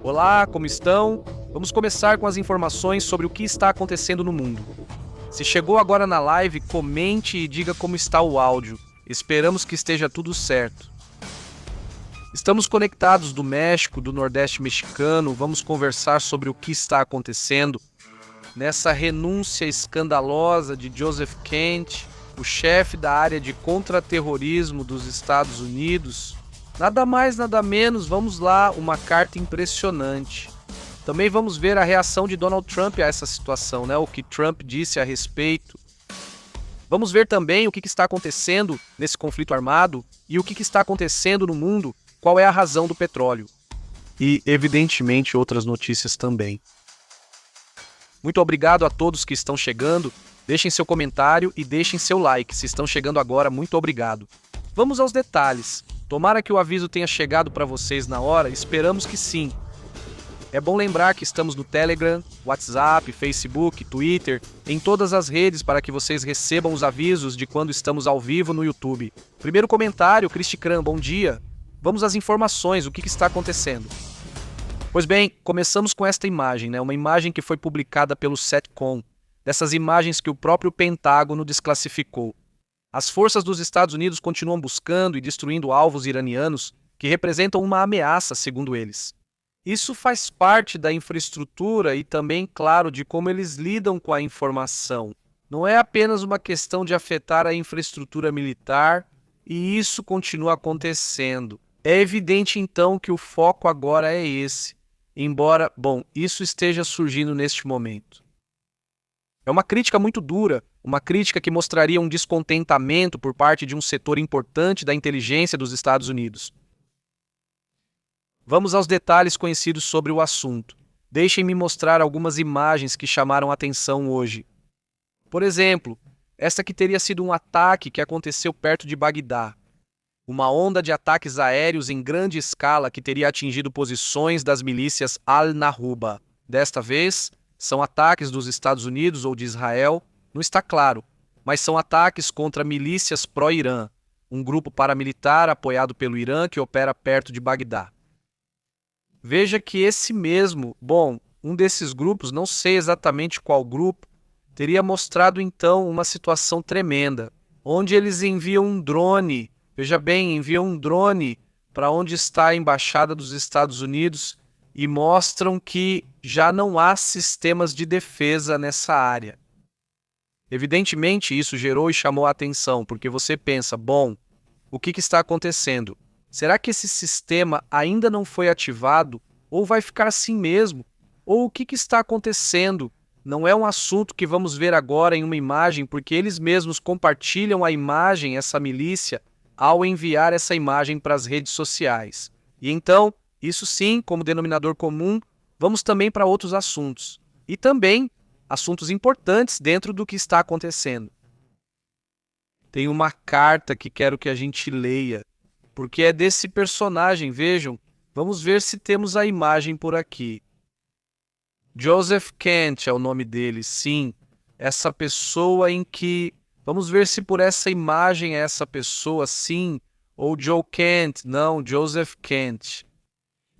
Olá, como estão? Vamos começar com as informações sobre o que está acontecendo no mundo. Se chegou agora na live, comente e diga como está o áudio. Esperamos que esteja tudo certo. Estamos conectados do México, do Nordeste mexicano, vamos conversar sobre o que está acontecendo nessa renúncia escandalosa de Joseph Kent, o chefe da área de contra-terrorismo dos Estados Unidos. Nada mais, nada menos, vamos lá, uma carta impressionante. Também vamos ver a reação de Donald Trump a essa situação, o que Trump disse a respeito. Vamos ver também o que está acontecendo nesse conflito armado e o que está acontecendo no mundo, qual é a razão do petróleo. E, evidentemente, outras notícias também. Muito obrigado a todos que estão chegando. Deixem seu comentário e deixem seu like. Se estão chegando agora, muito obrigado. Vamos aos detalhes. Tomara que o aviso tenha chegado para vocês na hora, esperamos que sim. É bom lembrar que estamos no Telegram, WhatsApp, Facebook, Twitter, em todas as redes para que vocês recebam os avisos de quando estamos ao vivo no YouTube. Primeiro comentário, Cristian, bom dia. Vamos às informações, o que está acontecendo? Pois bem, começamos com esta imagem, uma imagem que foi publicada pelo SETCOM, dessas imagens que o próprio Pentágono desclassificou. As forças dos Estados Unidos continuam buscando e destruindo alvos iranianos que representam uma ameaça, segundo eles. Isso faz parte da infraestrutura e também, claro, de como eles lidam com a informação. Não é apenas uma questão de afetar a infraestrutura militar, e isso continua acontecendo. É evidente, então, que o foco agora é esse, embora, isso esteja surgindo neste momento. É uma crítica muito dura, uma crítica que mostraria um descontentamento por parte de um setor importante da inteligência dos Estados Unidos. Vamos aos detalhes conhecidos sobre o assunto. Deixem-me mostrar algumas imagens que chamaram a atenção hoje. Por exemplo, esta que teria sido um ataque que aconteceu perto de Bagdá. Uma onda de ataques aéreos em grande escala que teria atingido posições das milícias Al-Nahba. Desta vez, são ataques dos Estados Unidos ou de Israel, não está claro, mas são ataques contra milícias pró-Irã, um grupo paramilitar apoiado pelo Irã que opera perto de Bagdá. Veja que esse mesmo, um desses grupos, não sei exatamente qual grupo, teria mostrado então uma situação tremenda, onde eles enviam um drone, enviam um drone para onde está a embaixada dos Estados Unidos e mostram que já não há sistemas de defesa nessa área. Evidentemente, isso gerou e chamou a atenção, porque você pensa, o que está acontecendo? Será que esse sistema ainda não foi ativado? Ou vai ficar assim mesmo? Ou o que está acontecendo? Não é um assunto que vamos ver agora em uma imagem, porque eles mesmos compartilham a imagem, essa milícia, ao enviar essa imagem para as redes sociais. E então, isso sim, como denominador comum, vamos também para outros assuntos. E também assuntos importantes dentro do que está acontecendo. Tem uma carta que quero que a gente leia, porque é desse personagem, vejam. Vamos ver se temos a imagem por aqui. Joseph Kent é o nome dele, sim. Essa pessoa em que... Vamos ver se por essa imagem é essa pessoa, sim. Ou Joe Kent, não, Joseph Kent.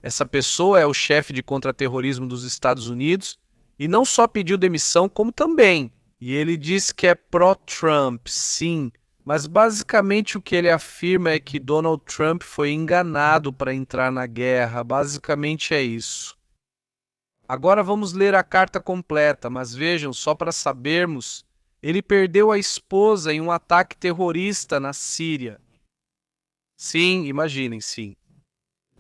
Essa pessoa é o chefe de contra-terrorismo dos Estados Unidos e não só pediu demissão, como também. E ele diz que é pró-Trump, sim. Mas basicamente o que ele afirma é que Donald Trump foi enganado para entrar na guerra. Basicamente é isso. Agora vamos ler a carta completa, mas vejam, só para sabermos, ele perdeu a esposa em um ataque terrorista na Síria. Sim, imaginem, sim.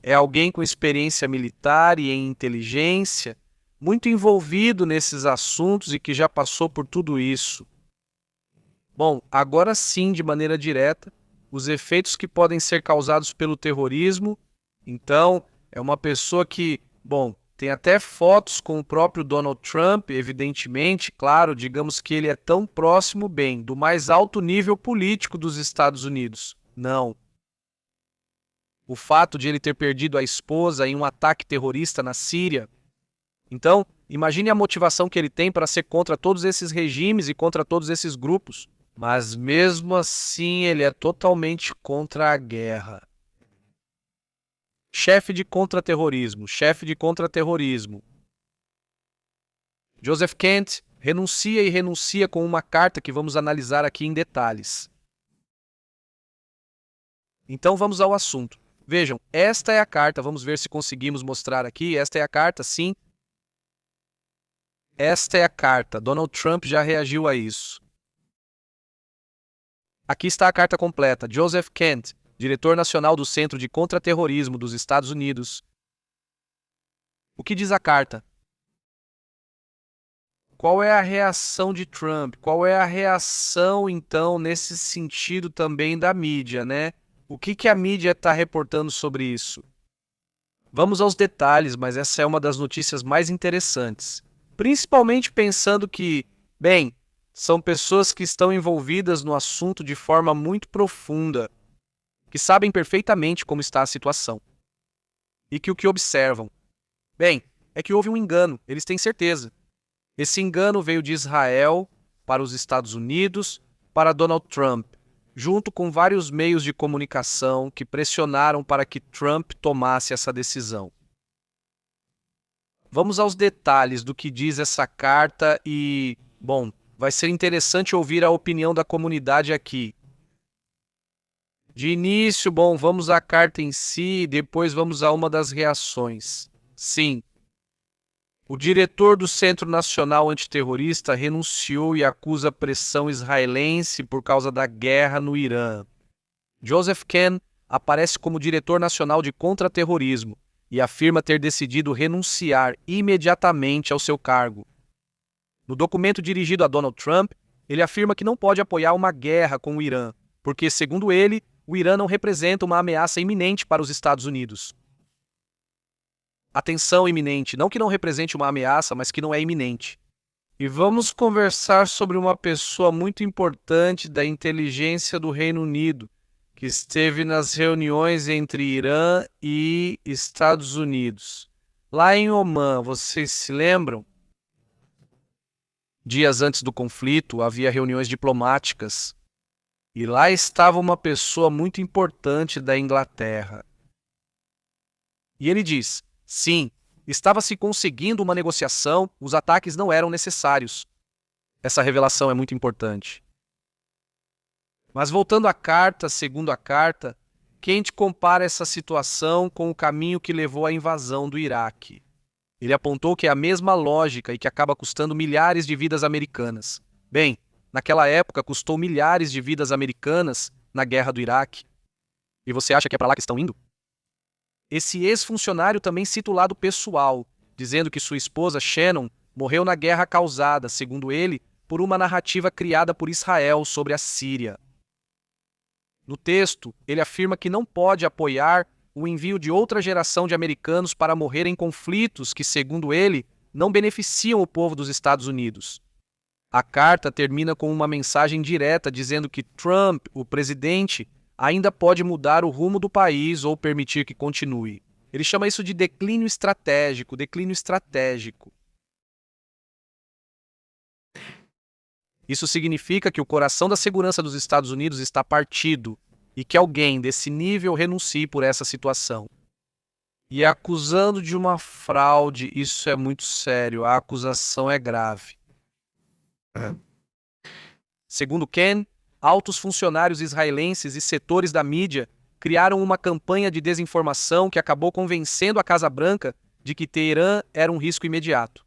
É alguém com experiência militar e em inteligência, muito envolvido nesses assuntos e que já passou por tudo isso. Agora sim, de maneira direta, os efeitos que podem ser causados pelo terrorismo. Então, é uma pessoa que, tem até fotos com o próprio Donald Trump, evidentemente, claro, digamos que ele é tão próximo, do mais alto nível político dos Estados Unidos. Não. O fato de ele ter perdido a esposa em um ataque terrorista na Síria. Então, imagine a motivação que ele tem para ser contra todos esses regimes e contra todos esses grupos. Mas mesmo assim ele é totalmente contra a guerra. Chefe de contra-terrorismo, chefe de contra-terrorismo. Joseph Kent renuncia com uma carta que vamos analisar aqui em detalhes. Então vamos ao assunto. Vejam, esta é a carta, vamos ver se conseguimos mostrar aqui. Esta é a carta, sim. Esta é a carta. Donald Trump já reagiu a isso. Aqui está a carta completa. Joseph Kent, diretor nacional do Centro de Contra-Terrorismo dos Estados Unidos. O que diz a carta? Qual é a reação de Trump? Qual é a reação, então, nesse sentido também da mídia, né? O que a mídia está reportando sobre isso? Vamos aos detalhes, mas essa é uma das notícias mais interessantes. Principalmente pensando que, bem, são pessoas que estão envolvidas no assunto de forma muito profunda, que sabem perfeitamente como está a situação. E que o que observam? Bem, é que houve um engano, eles têm certeza. Esse engano veio de Israel para os Estados Unidos, para Donald Trump, junto com vários meios de comunicação que pressionaram para que Trump tomasse essa decisão. Vamos aos detalhes do que diz essa carta e, bom, vai ser interessante ouvir a opinião da comunidade aqui. De início, bom, vamos à carta em si e depois vamos a uma das reações. Sim. O diretor do Centro Nacional Antiterrorista renunciou e acusa a pressão israelense por causa da guerra no Irã. Joseph Kent aparece como diretor nacional de contra-terrorismo e afirma ter decidido renunciar imediatamente ao seu cargo. No documento dirigido a Donald Trump, ele afirma que não pode apoiar uma guerra com o Irã, porque, segundo ele, o Irã não representa uma ameaça iminente para os Estados Unidos. Atenção, iminente, não que não represente uma ameaça, mas que não é iminente. E vamos conversar sobre uma pessoa muito importante da inteligência do Reino Unido, que esteve nas reuniões entre Irã e Estados Unidos. Lá em Omã, vocês se lembram? Dias antes do conflito, havia reuniões diplomáticas. E lá estava uma pessoa muito importante da Inglaterra. E ele diz: sim, estava se conseguindo uma negociação, os ataques não eram necessários. Essa revelação é muito importante. Mas voltando à carta, segundo a carta, Kent compara essa situação com o caminho que levou à invasão do Iraque. Ele apontou que é a mesma lógica e que acaba custando milhares de vidas americanas. Bem, naquela época custou milhares de vidas americanas na guerra do Iraque. E você acha que é para lá que estão indo? Esse ex-funcionário também cita o lado pessoal, dizendo que sua esposa, Shannon, morreu na guerra causada, segundo ele, por uma narrativa criada por Israel sobre a Síria. No texto, ele afirma que não pode apoiar o envio de outra geração de americanos para morrer em conflitos que, segundo ele, não beneficiam o povo dos Estados Unidos. A carta termina com uma mensagem direta dizendo que Trump, o presidente, ainda pode mudar o rumo do país ou permitir que continue. Ele chama isso de declínio estratégico, declínio estratégico. Isso significa que o coração da segurança dos Estados Unidos está partido e que alguém desse nível renuncie por essa situação. E acusando de uma fraude, isso é muito sério, a acusação é grave. Segundo Ken, altos funcionários israelenses e setores da mídia criaram uma campanha de desinformação que acabou convencendo a Casa Branca de que Teherã era um risco imediato.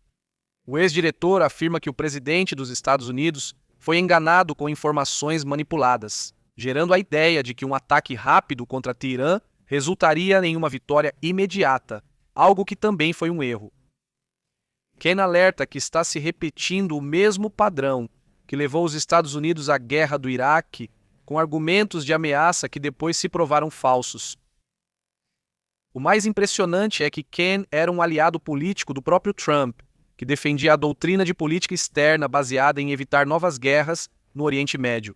O ex-diretor afirma que o presidente dos Estados Unidos foi enganado com informações manipuladas, gerando a ideia de que um ataque rápido contra Teherã resultaria em uma vitória imediata, algo que também foi um erro. Ken alerta que está se repetindo o mesmo padrão que levou os Estados Unidos à guerra do Iraque, com argumentos de ameaça que depois se provaram falsos. O mais impressionante é que Ken era um aliado político do próprio Trump, que defendia a doutrina de política externa baseada em evitar novas guerras no Oriente Médio.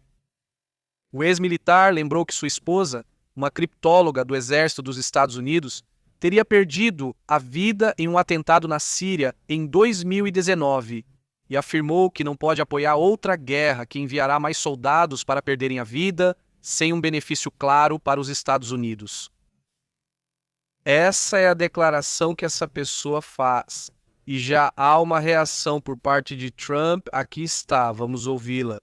O ex-militar lembrou que sua esposa, uma criptóloga do exército dos Estados Unidos, teria perdido a vida em um atentado na Síria em 2019 e afirmou que não pode apoiar outra guerra que enviará mais soldados para perderem a vida sem um benefício claro para os Estados Unidos. Essa é a declaração que essa pessoa faz. E já há uma reação por parte de Trump. Aqui está, vamos ouvi-la.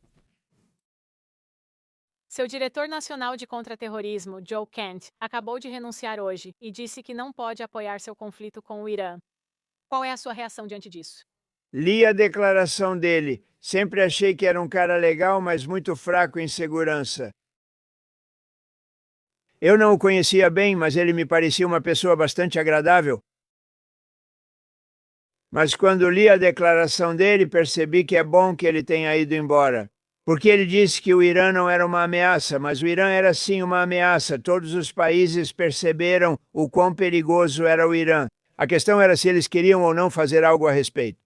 Seu diretor nacional de contra-terrorismo, Joe Kent, acabou de renunciar hoje e disse que não pode apoiar seu conflito com o Irã. Qual é a sua reação diante disso? Li a declaração dele. Sempre achei que era um cara legal, mas muito fraco em segurança. Eu não o conhecia bem, mas ele me parecia uma pessoa bastante agradável. Mas quando li a declaração dele, percebi que é bom que ele tenha ido embora. Porque ele disse que o Irã não era uma ameaça, mas o Irã era sim uma ameaça. Todos os países perceberam o quão perigoso era o Irã. A questão era se eles queriam ou não fazer algo a respeito.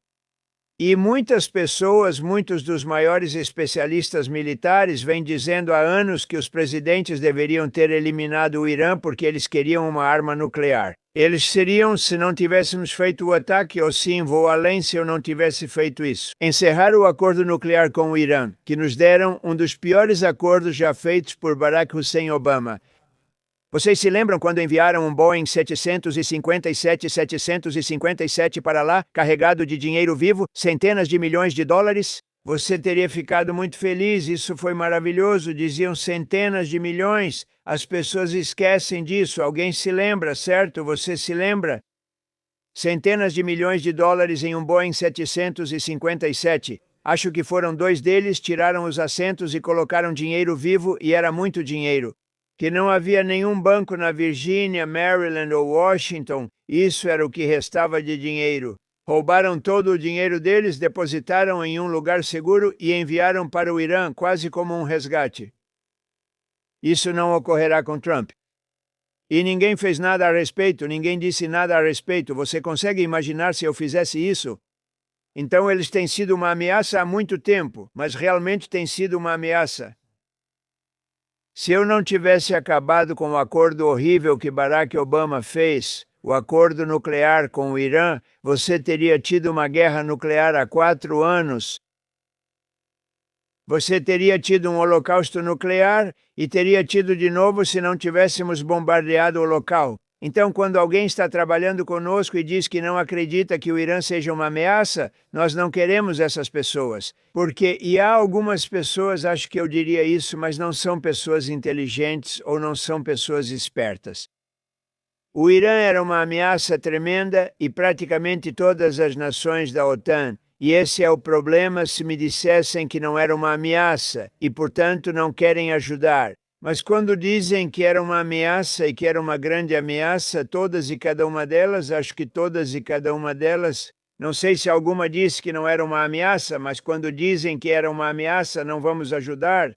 E muitas pessoas, muitos dos maiores especialistas militares, vêm dizendo há anos que os presidentes deveriam ter eliminado o Irã porque eles queriam uma arma nuclear. Eles seriam se não tivéssemos feito o ataque, ou sim, vou além se eu não tivesse feito isso. Encerrar o acordo nuclear com o Irã, que nos deram um dos piores acordos já feitos por Barack Hussein Obama. Vocês se lembram quando enviaram um Boeing 757 para lá, carregado de dinheiro vivo, centenas de milhões de dólares? Você teria ficado muito feliz, isso foi maravilhoso, diziam centenas de milhões. As pessoas esquecem disso, alguém se lembra, certo? Você se lembra? Centenas de milhões de dólares em um Boeing 757. Acho que foram 2 deles, tiraram os assentos e colocaram dinheiro vivo, e era muito dinheiro. Que não havia nenhum banco na Virgínia, Maryland ou Washington, isso era o que restava de dinheiro. Roubaram todo o dinheiro deles, depositaram em um lugar seguro e enviaram para o Irã, quase como um resgate. Isso não ocorrerá com Trump. E ninguém fez nada a respeito, ninguém disse nada a respeito. Você consegue imaginar se eu fizesse isso? Então eles têm sido uma ameaça há muito tempo, mas realmente têm sido uma ameaça. Se eu não tivesse acabado com o acordo horrível que Barack Obama fez, o acordo nuclear com o Irã, você teria tido uma guerra nuclear há 4 anos. Você teria tido um holocausto nuclear e teria tido de novo se não tivéssemos bombardeado o local. Então, quando alguém está trabalhando conosco e diz que não acredita que o Irã seja uma ameaça, nós não queremos essas pessoas. E há algumas pessoas, acho que eu diria isso, mas não são pessoas inteligentes ou não são pessoas espertas. O Irã era uma ameaça tremenda e praticamente todas as nações da OTAN. E esse é o problema se me dissessem que não era uma ameaça e, portanto, não querem ajudar. Mas quando dizem que era uma ameaça e que era uma grande ameaça, todas e cada uma delas, acho que todas e cada uma delas, não sei se alguma disse que não era uma ameaça, mas quando dizem que era uma ameaça, não vamos ajudar.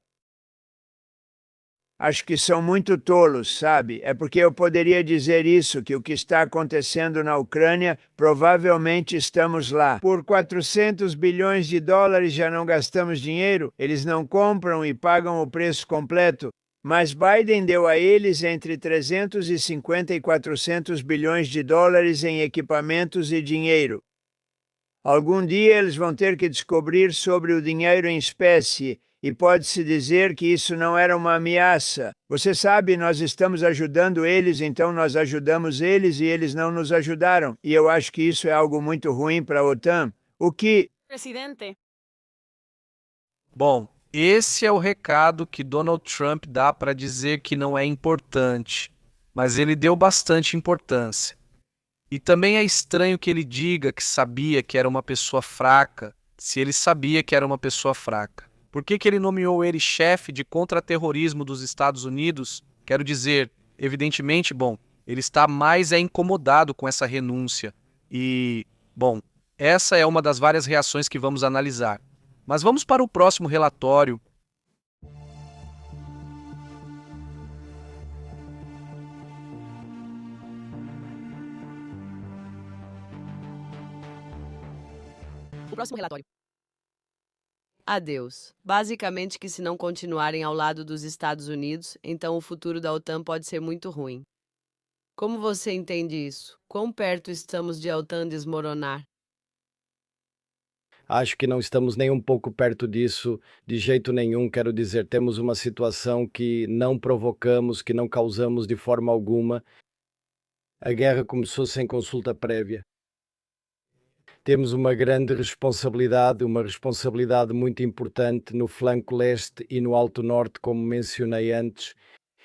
Acho que são muito tolos, sabe? É porque eu poderia dizer isso, que o que está acontecendo na Ucrânia, provavelmente estamos lá. Por 400 bilhões de dólares já não gastamos dinheiro, eles não compram e pagam o preço completo. Mas Biden deu a eles entre 350 e 400 bilhões de dólares em equipamentos e dinheiro. Algum dia eles vão ter que descobrir sobre o dinheiro em espécie, e pode-se dizer que isso não era uma ameaça. Você sabe, nós estamos ajudando eles, então nós ajudamos eles e eles não nos ajudaram. E eu acho que isso é algo muito ruim para a OTAN. Presidente. Bom, esse é o recado que Donald Trump dá para dizer que não é importante, mas ele deu bastante importância. E também é estranho que ele diga que sabia que era uma pessoa fraca, se ele sabia que era uma pessoa fraca. Por que ele nomeou ele chefe de contra-terrorismo dos Estados Unidos? Quero dizer, evidentemente, bom, ele está mais incomodado com essa renúncia. E, bom, essa é uma das várias reações que vamos analisar. Mas vamos para o próximo relatório. O próximo relatório. Adeus. Basicamente que se não continuarem ao lado dos Estados Unidos, então o futuro da OTAN pode ser muito ruim. Como você entende isso? Quão perto estamos de a OTAN desmoronar? Acho que não estamos nem um pouco perto disso, de jeito nenhum. Quero dizer, temos uma situação que não provocamos, que não causamos de forma alguma. A guerra começou sem consulta prévia. Temos uma grande responsabilidade, uma responsabilidade muito importante no flanco leste e no Alto Norte, como mencionei antes,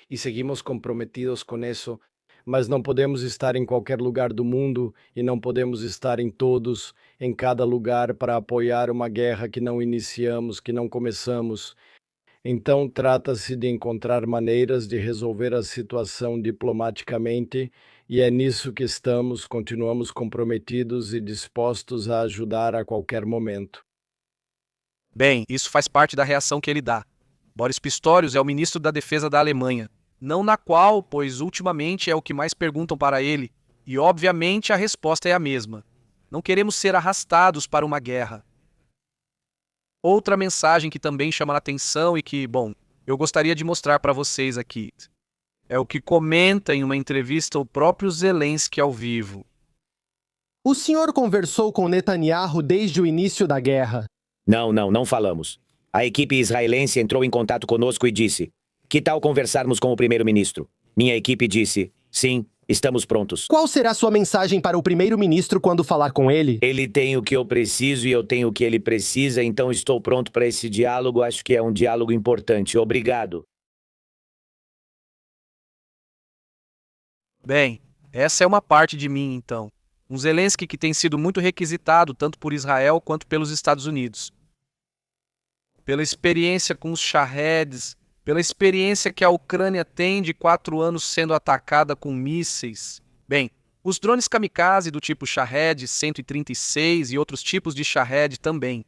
e seguimos comprometidos com isso, mas não podemos estar em qualquer lugar do mundo e não podemos estar em todos, em cada lugar, para apoiar uma guerra que não iniciamos, que não começamos. Então, trata-se de encontrar maneiras de resolver a situação diplomaticamente, e é nisso que estamos, continuamos comprometidos e dispostos a ajudar a qualquer momento. Bem, isso faz parte da reação que ele dá. Boris Pistorius é o ministro da Defesa da Alemanha, não na qual, pois ultimamente é o que mais perguntam para ele, e obviamente a resposta é a mesma. Não queremos ser arrastados para uma guerra. Outra mensagem que também chama a atenção e que, bom, eu gostaria de mostrar para vocês aqui, é o que comenta em uma entrevista o próprio Zelensky ao vivo. O senhor conversou com Netanyahu desde o início da guerra? Não falamos. A equipe israelense entrou em contato conosco e disse: que tal conversarmos com o primeiro-ministro? Minha equipe disse: sim, estamos prontos. Qual será sua mensagem para o primeiro-ministro quando falar com ele? Ele tem o que eu preciso e eu tenho o que ele precisa, então estou pronto para esse diálogo. Acho que é um diálogo importante. Obrigado. Bem, essa é uma parte de mim, então. Um Zelensky que tem sido muito requisitado tanto por Israel quanto pelos Estados Unidos. Pela experiência com os Shaheeds, pela experiência que a Ucrânia tem de 4 anos sendo atacada com mísseis. Bem, os drones kamikaze do tipo Shahed 136 e outros tipos de Shahed também,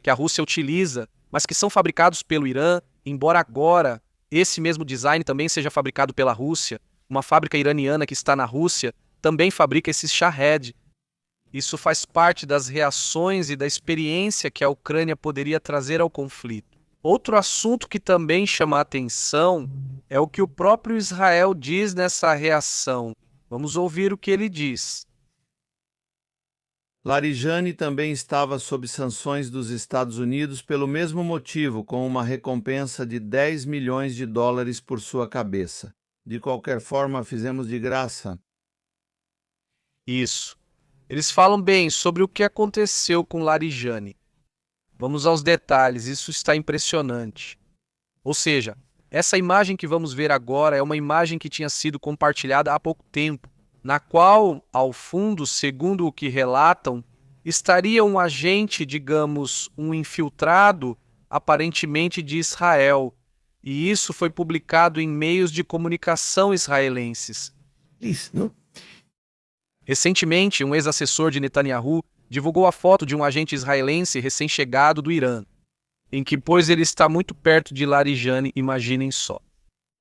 que a Rússia utiliza, mas que são fabricados pelo Irã, embora agora esse mesmo design também seja fabricado pela Rússia. Uma fábrica iraniana que está na Rússia também fabrica esses Shahed. Isso faz parte das reações e da experiência que a Ucrânia poderia trazer ao conflito. Outro assunto que também chama a atenção é o que o próprio Israel diz nessa reação. Vamos ouvir o que ele diz. Larijani também estava sob sanções dos Estados Unidos pelo mesmo motivo, com uma recompensa de $10 milhões por sua cabeça. De qualquer forma, fizemos de graça. Isso. Eles falam bem sobre o que aconteceu com Larijani. Vamos aos detalhes, isso está impressionante. Ou seja, essa imagem que vamos ver agora é uma imagem que tinha sido compartilhada há pouco tempo, na qual, ao fundo, segundo o que relatam, estaria um agente, digamos, um infiltrado, aparentemente de Israel, e isso foi publicado em meios de comunicação israelenses. Isso, não? Recentemente, um ex-assessor de Netanyahu divulgou a foto de um agente israelense recém-chegado do Irã, em que, pois, ele está muito perto de Larijani, imaginem só.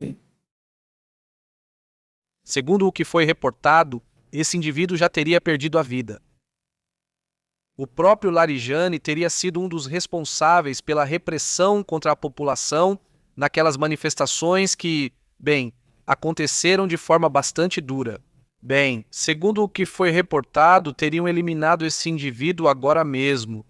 Sim. Segundo o que foi reportado, esse indivíduo já teria perdido a vida. O próprio Larijani teria sido um dos responsáveis pela repressão contra a população naquelas manifestações que, bem, aconteceram de forma bastante dura. Bem, segundo o que foi reportado, teriam eliminado esse indivíduo agora mesmo.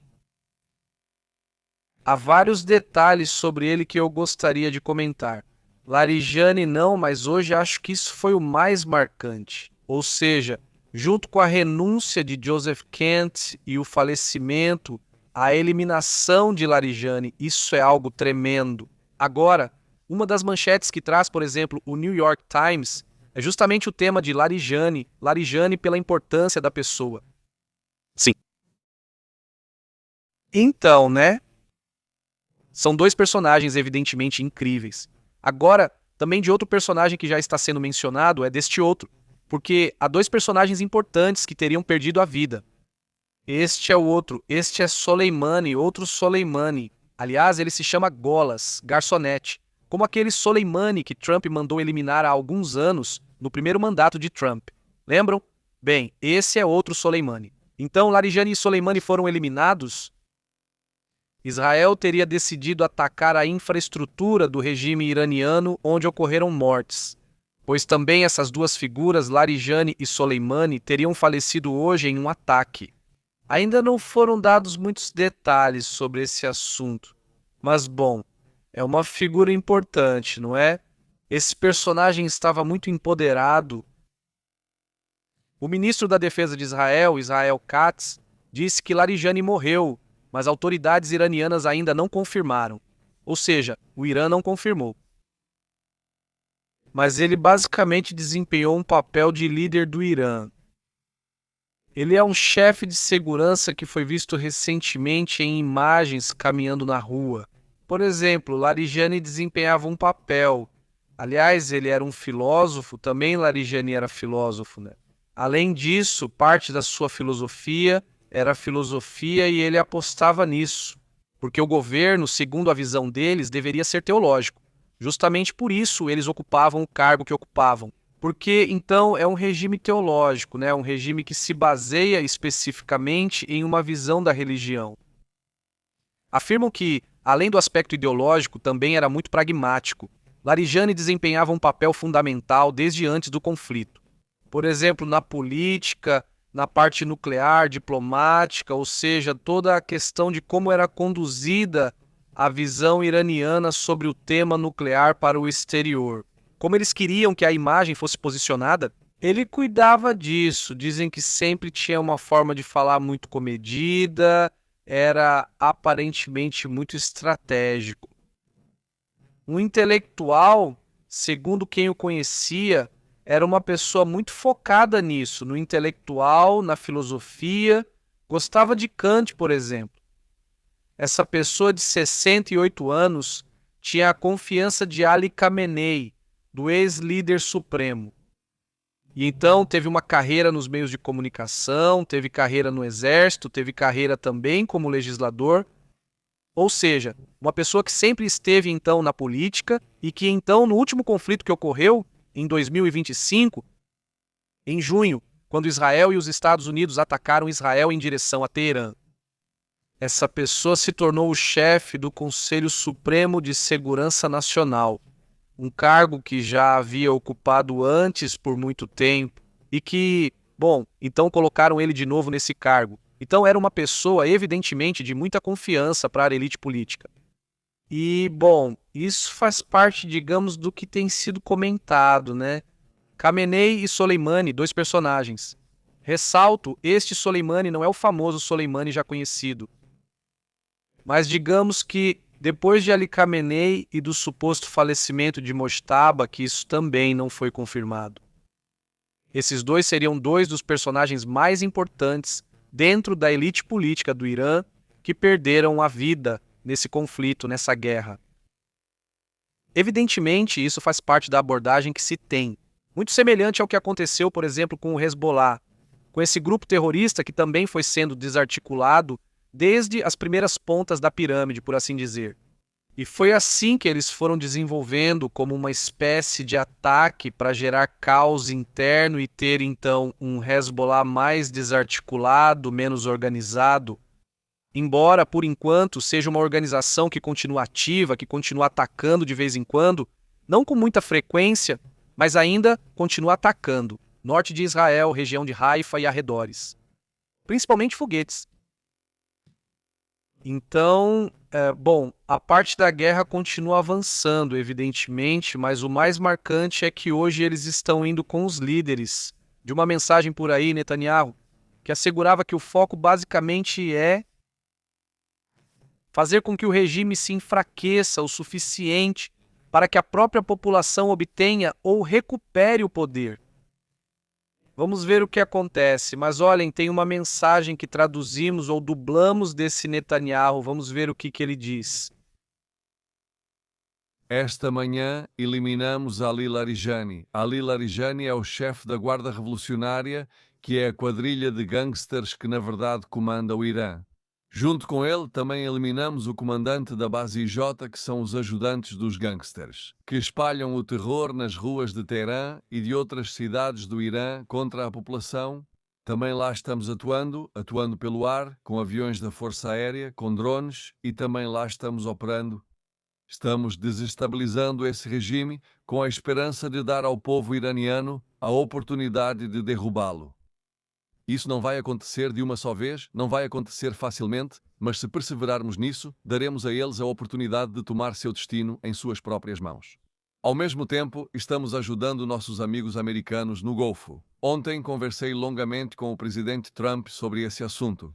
Há vários detalhes sobre ele que eu gostaria de comentar. Larijani não, mas hoje acho que isso foi o mais marcante. Ou seja, junto com a renúncia de Joseph Kent e o falecimento, a eliminação de Larijani, isso é algo tremendo. Agora, uma das manchetes que traz, por exemplo, o New York Times, é justamente o tema de Larijani, Larijani pela importância da pessoa. Sim. Então, né? São dois personagens evidentemente incríveis. Agora, também de outro personagem que já está sendo mencionado é deste outro, porque há dois personagens importantes que teriam perdido a vida. Este é o outro, este é Soleimani, outro Soleimani. Aliás, ele se chama Golas, garçonete, como aquele Soleimani que Trump mandou eliminar há alguns anos no primeiro mandato de Trump. Lembram? Bem, esse é outro Soleimani. Então, Larijani e Soleimani foram eliminados. Israel teria decidido atacar a infraestrutura do regime iraniano onde ocorreram mortes, pois também essas duas figuras, Larijani e Soleimani, teriam falecido hoje em um ataque. Ainda não foram dados muitos detalhes sobre esse assunto, mas bom, é uma figura importante, não é? Esse personagem estava muito empoderado O ministro da Defesa de Israel, Israel Katz, disse que Larijani morreu, mas autoridades iranianas ainda não confirmaram. Ou seja, o Irã não confirmou. Mas ele basicamente desempenhou um papel de líder do Irã. Ele é um chefe de segurança que foi visto recentemente em imagens caminhando na rua. Por exemplo, Larijani desempenhava um papel. Aliás, ele era um filósofo, também Larijani era filósofo, né? Além disso, parte da sua filosofia era filosofia e ele apostava nisso, porque o governo, segundo a visão deles, deveria ser teológico. Justamente por isso eles ocupavam o cargo que ocupavam. Porque, então, é um regime teológico, né? Um regime que se baseia especificamente em uma visão da religião. Afirmam que, além do aspecto ideológico, também era muito pragmático. Larijani desempenhava um papel fundamental desde antes do conflito. Por exemplo, na política, na parte nuclear, diplomática, ou seja, toda a questão de como era conduzida a visão iraniana sobre o tema nuclear para o exterior. Como eles queriam que a imagem fosse posicionada, ele cuidava disso. Dizem que sempre tinha uma forma de falar muito comedida, era aparentemente muito estratégico. Um intelectual, segundo quem o conhecia, era uma pessoa muito focada nisso, no intelectual, na filosofia, gostava de Kant, por exemplo. Essa pessoa de 68 anos tinha a confiança de Ali Khamenei, do ex-líder supremo. E então teve uma carreira nos meios de comunicação, teve carreira no exército, teve carreira também como legislador. Ou seja, uma pessoa que sempre esteve então na política e que então no último conflito que ocorreu, em 2025, em junho, quando Israel e os Estados Unidos atacaram Israel em direção a Teherã. Essa pessoa se tornou o chefe do Conselho Supremo de Segurança Nacional, um cargo que já havia ocupado antes por muito tempo e que, então colocaram ele de novo nesse cargo. Então era uma pessoa, evidentemente, de muita confiança para a elite política. E, isso faz parte, digamos, do que tem sido comentado, né? Khamenei e Soleimani, dois personagens. Ressalto, este Soleimani não é o famoso Soleimani já conhecido. Mas digamos que, depois de Ali Khamenei e do suposto falecimento de Mojtaba, que isso também não foi confirmado. Esses dois seriam dois dos personagens mais importantes dentro da elite política do Irã que perderam a vida nesse conflito, nessa guerra. Evidentemente, isso faz parte da abordagem que se tem, muito semelhante ao que aconteceu, por exemplo, com o Hezbollah, com esse grupo terrorista que também foi sendo desarticulado desde as primeiras pontas da pirâmide, por assim dizer. E foi assim que eles foram desenvolvendo como uma espécie de ataque para gerar caos interno e ter, então, um Hezbollah mais desarticulado, menos organizado. Embora, por enquanto, seja uma organização que continua ativa, que continua atacando de vez em quando, não com muita frequência, mas ainda continua atacando. Norte de Israel, região de Haifa e arredores. Principalmente foguetes. Então, a parte da guerra continua avançando, evidentemente, mas o mais marcante é que hoje eles estão indo com os líderes. De uma mensagem por aí, Netanyahu, que assegurava que o foco basicamente é fazer com que o regime se enfraqueça o suficiente para que a própria população obtenha ou recupere o poder. Vamos ver o que acontece, mas olhem, tem uma mensagem que traduzimos ou dublamos desse Netanyahu, vamos ver o que ele diz. Esta manhã eliminamos Ali Larijani. Ali Larijani é o chefe da Guarda Revolucionária, que é a quadrilha de gangsters que na verdade comanda o Irã. Junto com ele, também eliminamos o comandante da base IJ, que são os ajudantes dos gangsters, que espalham o terror nas ruas de Teherã e de outras cidades do Irã contra a população. Também lá estamos atuando pelo ar, com aviões da Força Aérea, com drones, e também lá estamos operando. Estamos desestabilizando esse regime com a esperança de dar ao povo iraniano a oportunidade de derrubá-lo. Isso não vai acontecer de uma só vez, não vai acontecer facilmente, mas se perseverarmos nisso, daremos a eles a oportunidade de tomar seu destino em suas próprias mãos. Ao mesmo tempo, estamos ajudando nossos amigos americanos no Golfo. Ontem conversei longamente com o presidente Trump sobre esse assunto.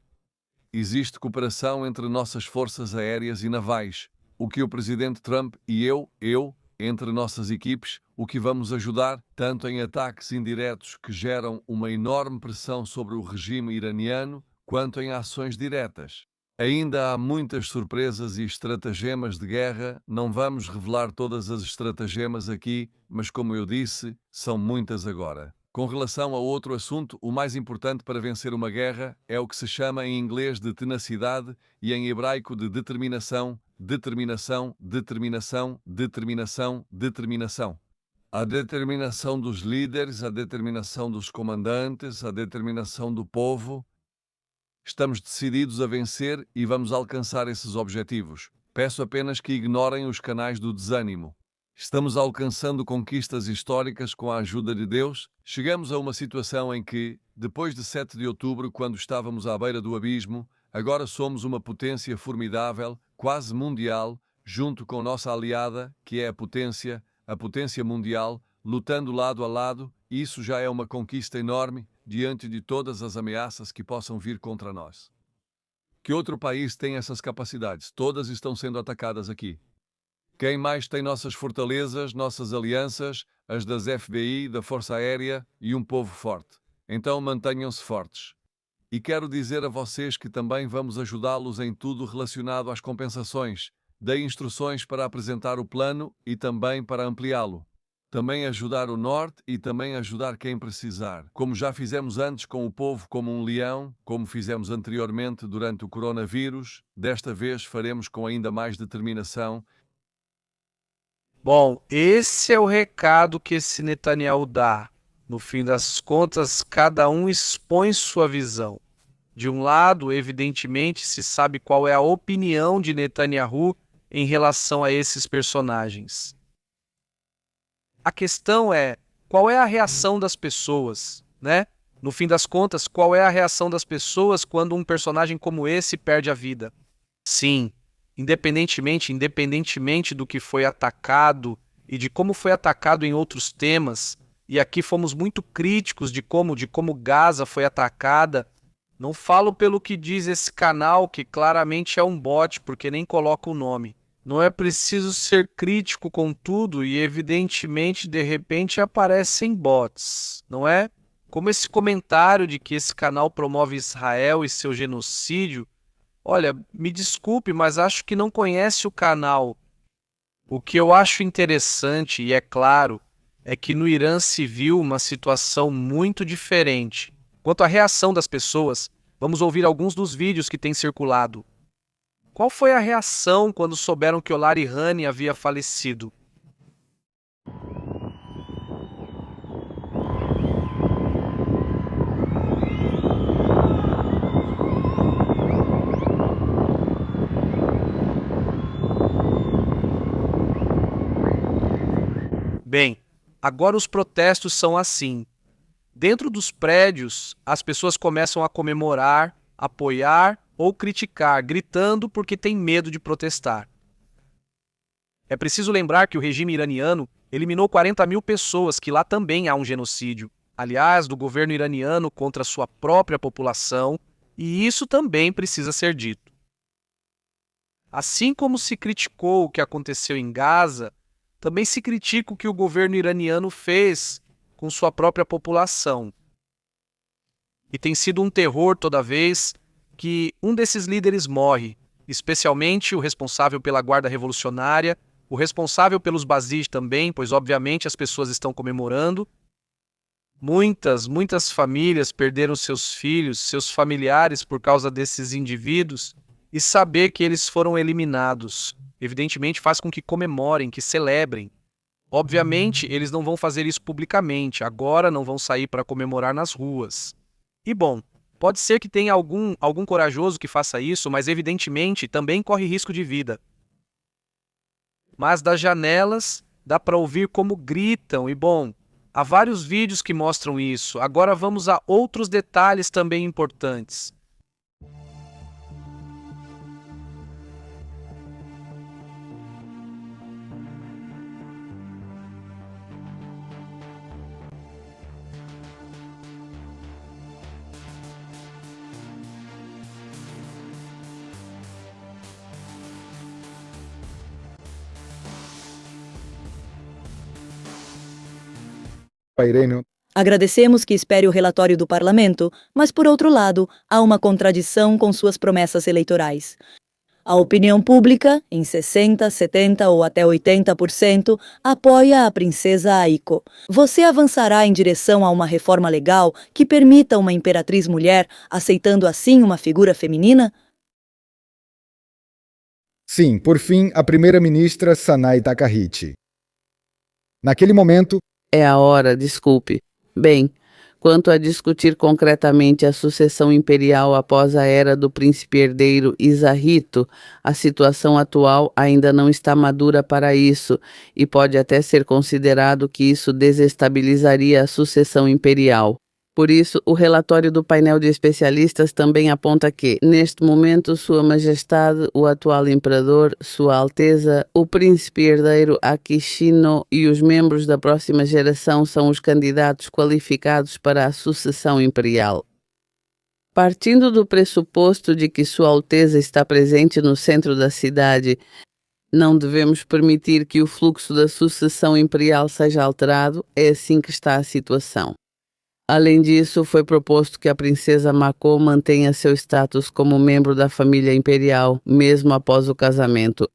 Existe cooperação entre nossas forças aéreas e navais. O que o presidente Trump e eu, entre nossas equipes, o que vamos ajudar, tanto em ataques indiretos que geram uma enorme pressão sobre o regime iraniano, quanto em ações diretas. Ainda há muitas surpresas e estratagemas de guerra, não vamos revelar todas as estratagemas aqui, mas como eu disse, são muitas agora. Com relação a outro assunto, o mais importante para vencer uma guerra é o que se chama em inglês de tenacidade e em hebraico de determinação, determinação, determinação, determinação, determinação. A determinação dos líderes, a determinação dos comandantes, a determinação do povo. Estamos decididos a vencer e vamos alcançar esses objetivos. Peço apenas que ignorem os canais do desânimo. Estamos alcançando conquistas históricas com a ajuda de Deus. Chegamos a uma situação em que, depois de 7 de outubro, quando estávamos à beira do abismo, agora somos uma potência formidável, quase mundial, junto com nossa aliada, que é a potência mundial, lutando lado a lado. Isso já é uma conquista enorme diante de todas as ameaças que possam vir contra nós. Que outro país tem essas capacidades? Todas estão sendo atacadas aqui. Quem mais tem nossas fortalezas, nossas alianças, as das FBI, da Força Aérea e um povo forte? Então mantenham-se fortes. E quero dizer a vocês que também vamos ajudá-los em tudo relacionado às compensações. Dei instruções para apresentar o plano e também para ampliá-lo. Também ajudar o Norte e também ajudar quem precisar. Como já fizemos antes com o povo como um leão, como fizemos anteriormente durante o coronavírus, desta vez faremos com ainda mais determinação. Bom, esse é o recado que esse Netanyahu dá. No fim das contas, cada um expõe sua visão. De um lado, evidentemente, se sabe qual é a opinião de Netanyahu em relação a esses personagens. A questão é, qual é a reação das pessoas, né? No fim das contas, qual é a reação das pessoas quando um personagem como esse perde a vida? Sim, independentemente do que foi atacado e de como foi atacado em outros temas, e aqui fomos muito críticos de como Gaza foi atacada, não falo pelo que diz esse canal, que claramente é um bot, porque nem coloca o nome. Não é preciso ser crítico com tudo e, evidentemente, de repente aparecem bots, não é? Como esse comentário de que esse canal promove Israel e seu genocídio. Olha, me desculpe, mas acho que não conhece o canal. O que eu acho interessante, e é claro, é que no Irã se viu uma situação muito diferente. Quanto à reação das pessoas, vamos ouvir alguns dos vídeos que têm circulado. Qual foi a reação quando souberam que Olar Ihani havia falecido? Bem, agora os protestos são assim. Dentro dos prédios, as pessoas começam a comemorar, apoiar ou criticar, gritando porque tem medo de protestar. É preciso lembrar que o regime iraniano eliminou 40 mil pessoas, que lá também há um genocídio, aliás, do governo iraniano contra sua própria população, e isso também precisa ser dito. Assim como se criticou o que aconteceu em Gaza, também se critica o que o governo iraniano fez com sua própria população. E tem sido um terror toda vez que um desses líderes morre, especialmente o responsável pela Guarda Revolucionária, o responsável pelos Basij também, pois obviamente as pessoas estão comemorando. Muitas famílias perderam seus filhos, seus familiares por causa desses indivíduos, e saber que eles foram eliminados, evidentemente faz com que comemorem, que celebrem. Obviamente, eles não vão fazer isso publicamente, agora não vão sair para comemorar nas ruas. E bom, pode ser que tenha algum corajoso que faça isso, mas evidentemente também corre risco de vida. Mas das janelas dá para ouvir como gritam, e bom, há vários vídeos que mostram isso. Agora vamos a outros detalhes também importantes. Agradecemos que espere o relatório do parlamento, mas, por outro lado, há uma contradição com suas promessas eleitorais. A opinião pública, em 60%, 70% ou até 80%, apoia a princesa Aiko. Você avançará em direção a uma reforma legal que permita uma imperatriz mulher, aceitando assim uma figura feminina? Sim, por fim, a primeira-ministra Sanai Takahiti. Naquele momento, É a hora, desculpe. Bem, quanto a discutir concretamente a sucessão imperial após a era do príncipe herdeiro Isahito, a situação atual ainda não está madura para isso e pode até ser considerado que isso desestabilizaria a sucessão imperial. Por isso, o relatório do painel de especialistas também aponta que, neste momento, Sua Majestade, o atual Imperador, Sua Alteza, o Príncipe Herdeiro Akishino e os membros da próxima geração são os candidatos qualificados para a sucessão imperial. Partindo do pressuposto de que Sua Alteza está presente no centro da cidade, não devemos permitir que o fluxo da sucessão imperial seja alterado, é assim que está a situação. Além disso, foi proposto que a princesa Mako mantenha seu status como membro da família imperial, mesmo após o casamento.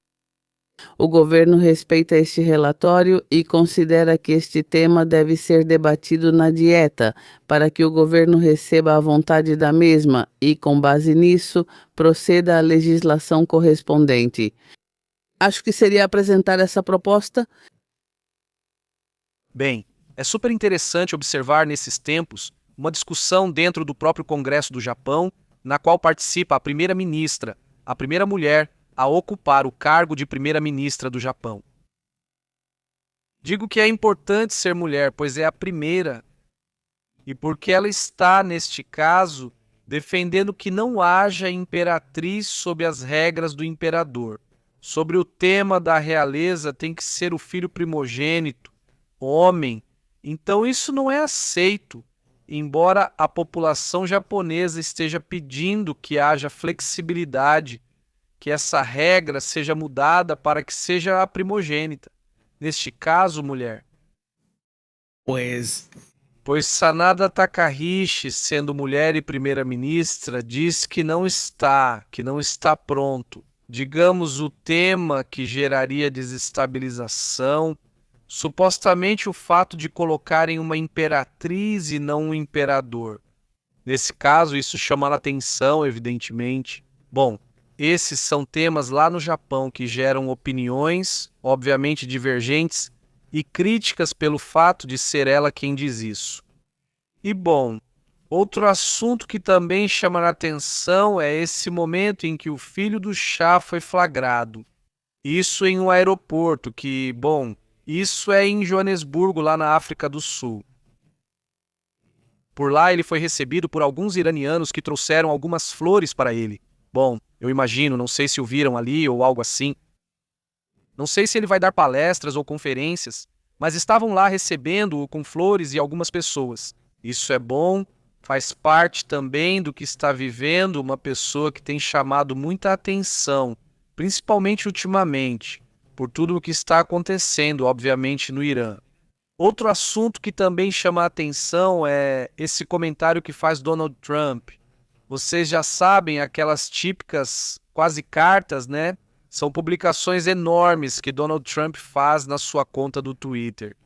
O governo respeita este relatório e considera que este tema deve ser debatido na dieta, para que o governo receba a vontade da mesma e, com base nisso, proceda à legislação correspondente. Acho que seria apresentar essa proposta. Bem, é super interessante observar nesses tempos uma discussão dentro do próprio Congresso do Japão, na qual participa a primeira-ministra, a primeira mulher a ocupar o cargo de primeira-ministra do Japão. Digo que é importante ser mulher, pois é a primeira, e porque ela está, neste caso, defendendo que não haja imperatriz sob as regras do imperador. Sobre o tema da realeza tem que ser o filho primogênito, homem. Então isso não é aceito, embora a população japonesa esteja pedindo que haja flexibilidade, que essa regra seja mudada para que seja a primogênita. Neste caso, mulher. Pois Sanada Takahiti, sendo mulher e primeira-ministra, diz que não está pronto. Digamos, o tema que geraria desestabilização, supostamente o fato de colocarem uma imperatriz e não um imperador. Nesse caso, isso chama a atenção, evidentemente. Bom, esses são temas lá no Japão que geram opiniões, obviamente divergentes, e críticas pelo fato de ser ela quem diz isso. E bom, outro assunto que também chama a atenção é esse momento em que o filho do chá foi flagrado. Isso em um aeroporto que, bom, isso é em Joanesburgo, lá na África do Sul. Por lá ele foi recebido por alguns iranianos que trouxeram algumas flores para ele. Bom, eu imagino, não sei se o viram ali ou algo assim. Não sei se ele vai dar palestras ou conferências, mas estavam lá recebendo-o com flores e algumas pessoas. Isso é bom, faz parte também do que está vivendo uma pessoa que tem chamado muita atenção, principalmente ultimamente, por tudo o que está acontecendo, obviamente, no Irã. Outro assunto que também chama a atenção é esse comentário que faz Donald Trump. Vocês já sabem, aquelas típicas quase cartas, né? São publicações enormes que Donald Trump faz na sua conta do Twitter.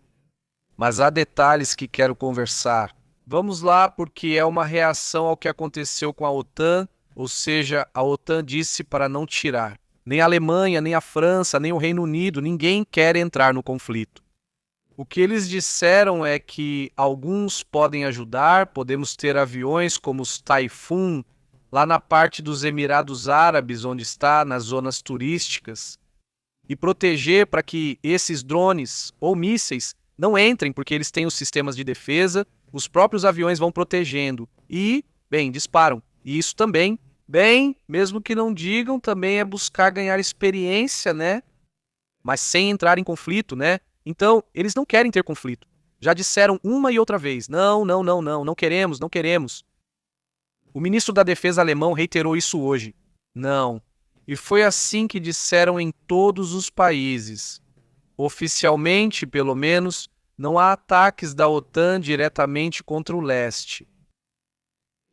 Mas há detalhes que quero conversar. Vamos lá, porque é uma reação ao que aconteceu com a OTAN, ou seja, a OTAN disse para não tirar. Nem a Alemanha, nem a França, nem o Reino Unido, ninguém quer entrar no conflito. O que eles disseram é que alguns podem ajudar, podemos ter aviões como os Typhoon, lá na parte dos Emirados Árabes, onde está, nas zonas turísticas, e proteger para que esses drones ou mísseis não entrem, porque eles têm os sistemas de defesa, os próprios aviões vão protegendo e, bem, disparam. E isso também, bem, mesmo que não digam, também é buscar ganhar experiência, né? Mas sem entrar em conflito, né? Então, eles não querem ter conflito. Já disseram uma e outra vez, não queremos. O ministro da Defesa alemão reiterou isso hoje. Não. E foi assim que disseram em todos os países. Oficialmente, pelo menos, não há ataques da OTAN diretamente contra o leste.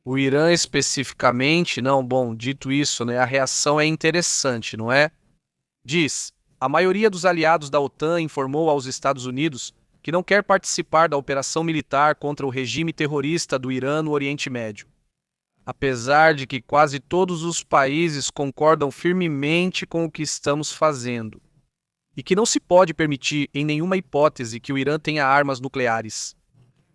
O Irã especificamente, não, bom, dito isso, né, a reação é interessante, não é? Diz, a maioria dos aliados da OTAN informou aos Estados Unidos que não quer participar da operação militar contra o regime terrorista do Irã no Oriente Médio. Apesar de que quase todos os países concordam firmemente com o que estamos fazendo. E que não se pode permitir, em nenhuma hipótese, que o Irã tenha armas nucleares.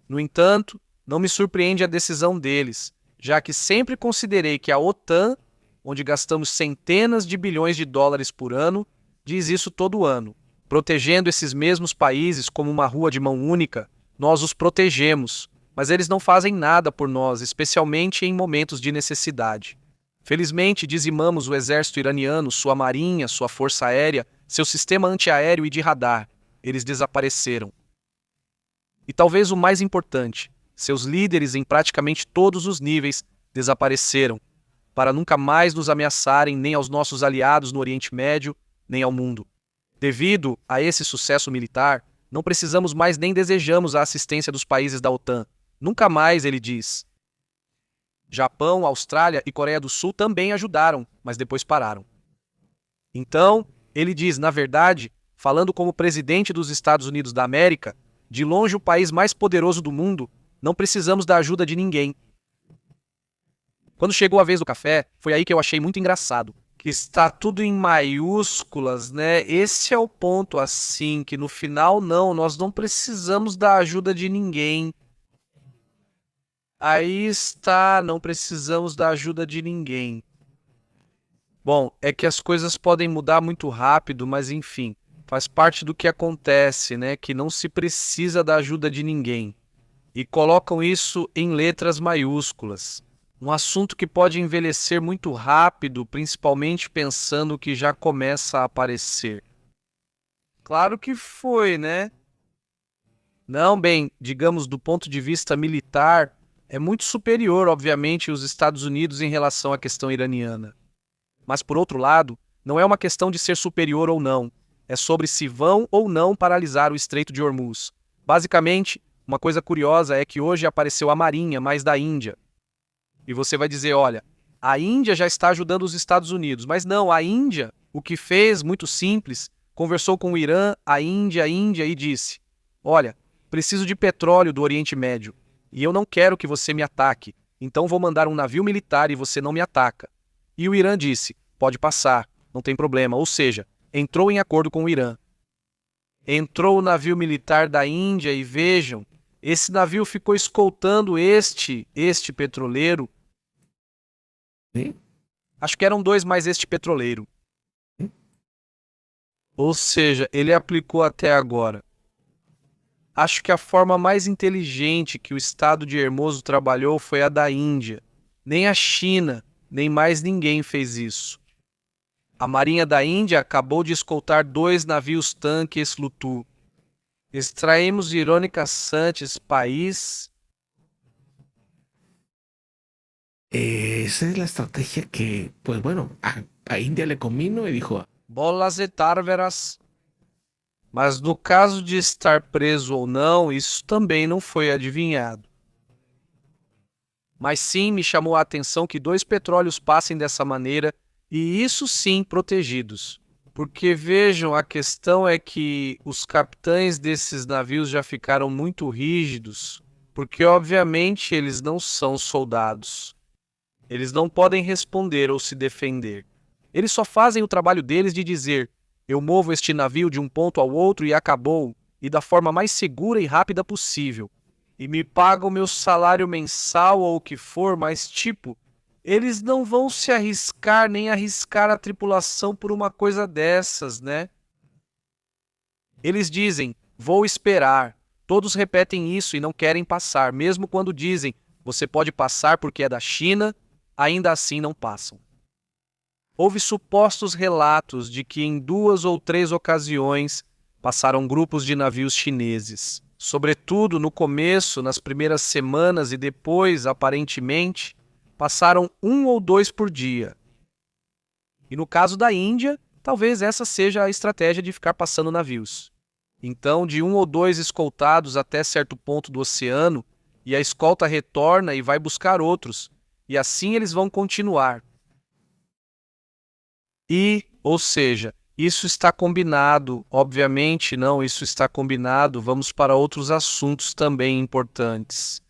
No entanto, não me surpreende a decisão deles, já que sempre considerei que a OTAN, onde gastamos centenas de bilhões de dólares por ano, diz isso todo ano. Protegendo esses mesmos países como uma rua de mão única, nós os protegemos, mas eles não fazem nada por nós, especialmente em momentos de necessidade. Felizmente, dizimamos o exército iraniano, sua marinha, sua força aérea, seu sistema antiaéreo e de radar. Eles desapareceram. E talvez o mais importante, seus líderes em praticamente todos os níveis desapareceram, para nunca mais nos ameaçarem nem aos nossos aliados no Oriente Médio, nem ao mundo. Devido a esse sucesso militar, não precisamos mais nem desejamos a assistência dos países da OTAN. Nunca mais, ele diz. Japão, Austrália e Coreia do Sul também ajudaram, mas depois pararam. Então, ele diz, na verdade, falando como presidente dos Estados Unidos da América, de longe o país mais poderoso do mundo, não precisamos da ajuda de ninguém. Quando chegou a vez do café, foi aí que eu achei muito engraçado. Que está tudo em maiúsculas, né? Esse é o ponto, assim, que no final, não, nós não precisamos da ajuda de ninguém. Aí está, não precisamos da ajuda de ninguém. Bom, é que as coisas podem mudar muito rápido, mas enfim, faz parte do que acontece, né? Que não se precisa da ajuda de ninguém. E colocam isso em letras maiúsculas. Um assunto que pode envelhecer muito rápido, principalmente pensando que já começa a aparecer. Claro que foi, né? Não, bem, digamos do ponto de vista militar, é muito superior, obviamente, os Estados Unidos em relação à questão iraniana. Mas, por outro lado, não é uma questão de ser superior ou não. É sobre se vão ou não paralisar o Estreito de Hormuz. Basicamente, uma coisa curiosa é que hoje apareceu a Marinha, mais da Índia. E você vai dizer, olha, a Índia já está ajudando os Estados Unidos. Mas não, a Índia, o que fez, muito simples, conversou com o Irã, a Índia e disse, olha, preciso de petróleo do Oriente Médio. E eu não quero que você me ataque. Então vou mandar um navio militar e você não me ataca. E o Irã disse, pode passar, não tem problema. Ou seja, entrou em acordo com o Irã. Entrou o navio militar da Índia e vejam, esse navio ficou escoltando este petroleiro. Acho que eram dois mais este petroleiro. Ou seja, ele aplicou até agora. Acho que a forma mais inteligente que o Estado de Hermoso trabalhou foi a da Índia. Nem a China, nem mais ninguém fez isso. A Marinha da Índia acabou de escoltar 2 navios-tanques Lutu. Extraímos Irônica Santos, país. Esa es la estrategia que, pues bueno, a India le convino y dijo... Bolas e tárveras. Mas no caso de estar preso ou não, isso também não foi adivinhado. Mas sim me chamou a atenção que 2 petróleos passem dessa maneira, e isso sim protegidos. Porque vejam, a questão é que os capitães desses navios já ficaram muito rígidos, porque obviamente eles não são soldados. Eles não podem responder ou se defender. Eles só fazem o trabalho deles de dizer, eu movo este navio de um ponto ao outro e acabou, e da forma mais segura e rápida possível. E me pagam meu salário mensal ou o que for, mas tipo, eles não vão se arriscar nem arriscar a tripulação por uma coisa dessas, né? Eles dizem, vou esperar. Todos repetem isso e não querem passar, mesmo quando dizem, você pode passar porque é da China, ainda assim não passam. Houve supostos relatos de que em 2 ou 3 ocasiões passaram grupos de navios chineses. Sobretudo no começo, nas primeiras semanas e depois, aparentemente, passaram 1 ou 2 por dia. E no caso da Índia, talvez essa seja a estratégia de ficar passando navios. Então, de um ou dois escoltados até certo ponto do oceano, e a escolta retorna e vai buscar outros, e assim eles vão continuar. Ou seja, isso está combinado, obviamente não, isso está combinado, vamos para outros assuntos também importantes.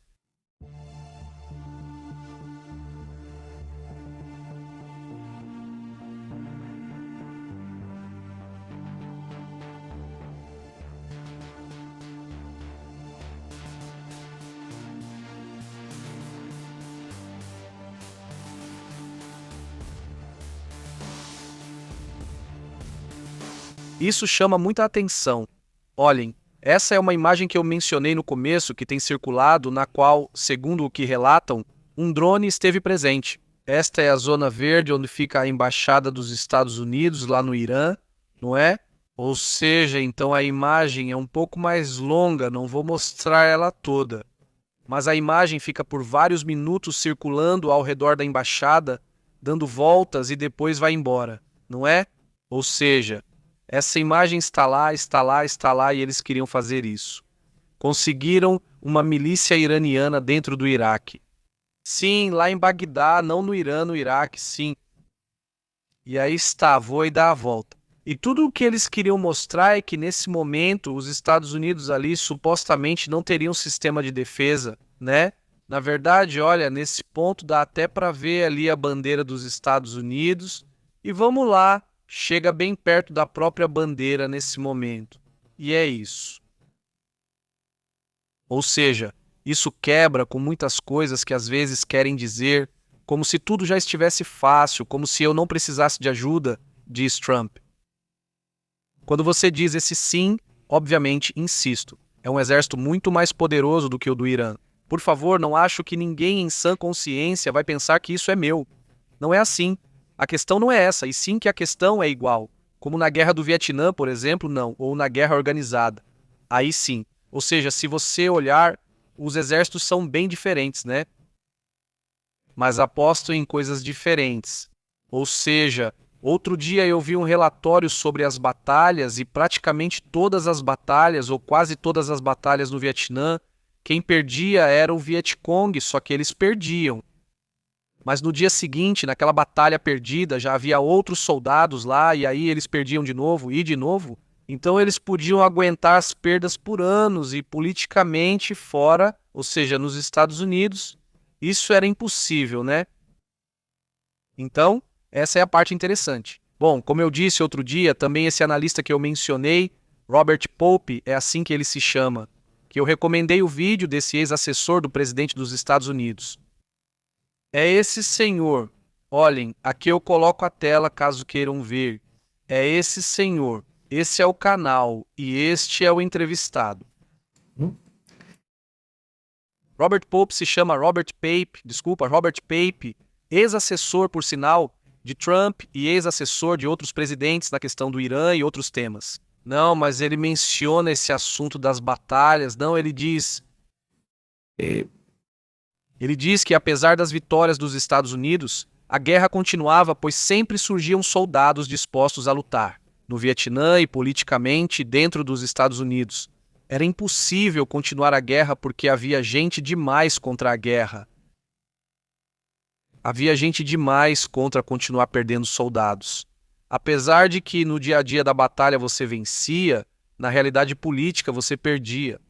Isso chama muita atenção. Olhem, essa é uma imagem que eu mencionei no começo, que tem circulado, na qual, segundo o que relatam, um drone esteve presente. Esta é a zona verde onde fica a embaixada dos Estados Unidos, lá no Irã, não é? Ou seja, então a imagem é um pouco mais longa, não vou mostrar ela toda. Mas a imagem fica por vários minutos circulando ao redor da embaixada, dando voltas e depois vai embora, não é? Ou seja, essa imagem está lá, está lá, está lá e eles queriam fazer isso. Conseguiram uma milícia iraniana dentro do Iraque. Sim, lá em Bagdá, não no Irã, no Iraque, sim. E aí está, vou e dar a volta. E tudo o que eles queriam mostrar é que nesse momento os Estados Unidos ali supostamente não teriam sistema de defesa, né? Na verdade, olha, nesse ponto dá até para ver ali a bandeira dos Estados Unidos. E vamos lá. Chega bem perto da própria bandeira nesse momento. E é isso. Ou seja, isso quebra com muitas coisas que às vezes querem dizer, como se tudo já estivesse fácil, como se eu não precisasse de ajuda, diz Trump. Quando você diz esse sim, obviamente, insisto, é um exército muito mais poderoso do que o do Irã. Por favor, não acho que ninguém em sã consciência vai pensar que isso é meu. Não é assim. A questão não é essa, e sim que a questão é igual. Como na Guerra do Vietnã, por exemplo, não. Ou na Guerra Organizada. Aí sim. Ou seja, se você olhar, os exércitos são bem diferentes, né? Mas apostam em coisas diferentes. Ou seja, outro dia eu vi um relatório sobre as batalhas e praticamente todas as batalhas, ou quase todas as batalhas no Vietnã, quem perdia era o Vietcong, só que eles perdiam. Mas no dia seguinte, naquela batalha perdida, já havia outros soldados lá e aí eles perdiam de novo e de novo. Então eles podiam aguentar as perdas por anos e politicamente fora, ou seja, nos Estados Unidos, isso era impossível, né? Então, essa é a parte interessante. Bom, como eu disse outro dia, também esse analista que eu mencionei, Robert Pope, é assim que ele se chama, que eu recomendei o vídeo desse ex-assessor do presidente dos Estados Unidos. É esse senhor. Olhem, aqui eu coloco a tela caso queiram ver. É esse senhor. Esse é o canal e este é o entrevistado. Robert Pope se chama Robert Pape, ex-assessor, por sinal, de Trump e ex-assessor de outros presidentes na questão do Irã e outros temas. Não, mas ele menciona esse assunto das batalhas. Não, ele diz... Ele diz que, apesar das vitórias dos Estados Unidos, a guerra continuava, pois sempre surgiam soldados dispostos a lutar, no Vietnã e politicamente dentro dos Estados Unidos. Era impossível continuar a guerra porque havia gente demais contra a guerra. Havia gente demais contra continuar perdendo soldados. Apesar de que no dia a dia da batalha você vencia, na realidade política você perdia.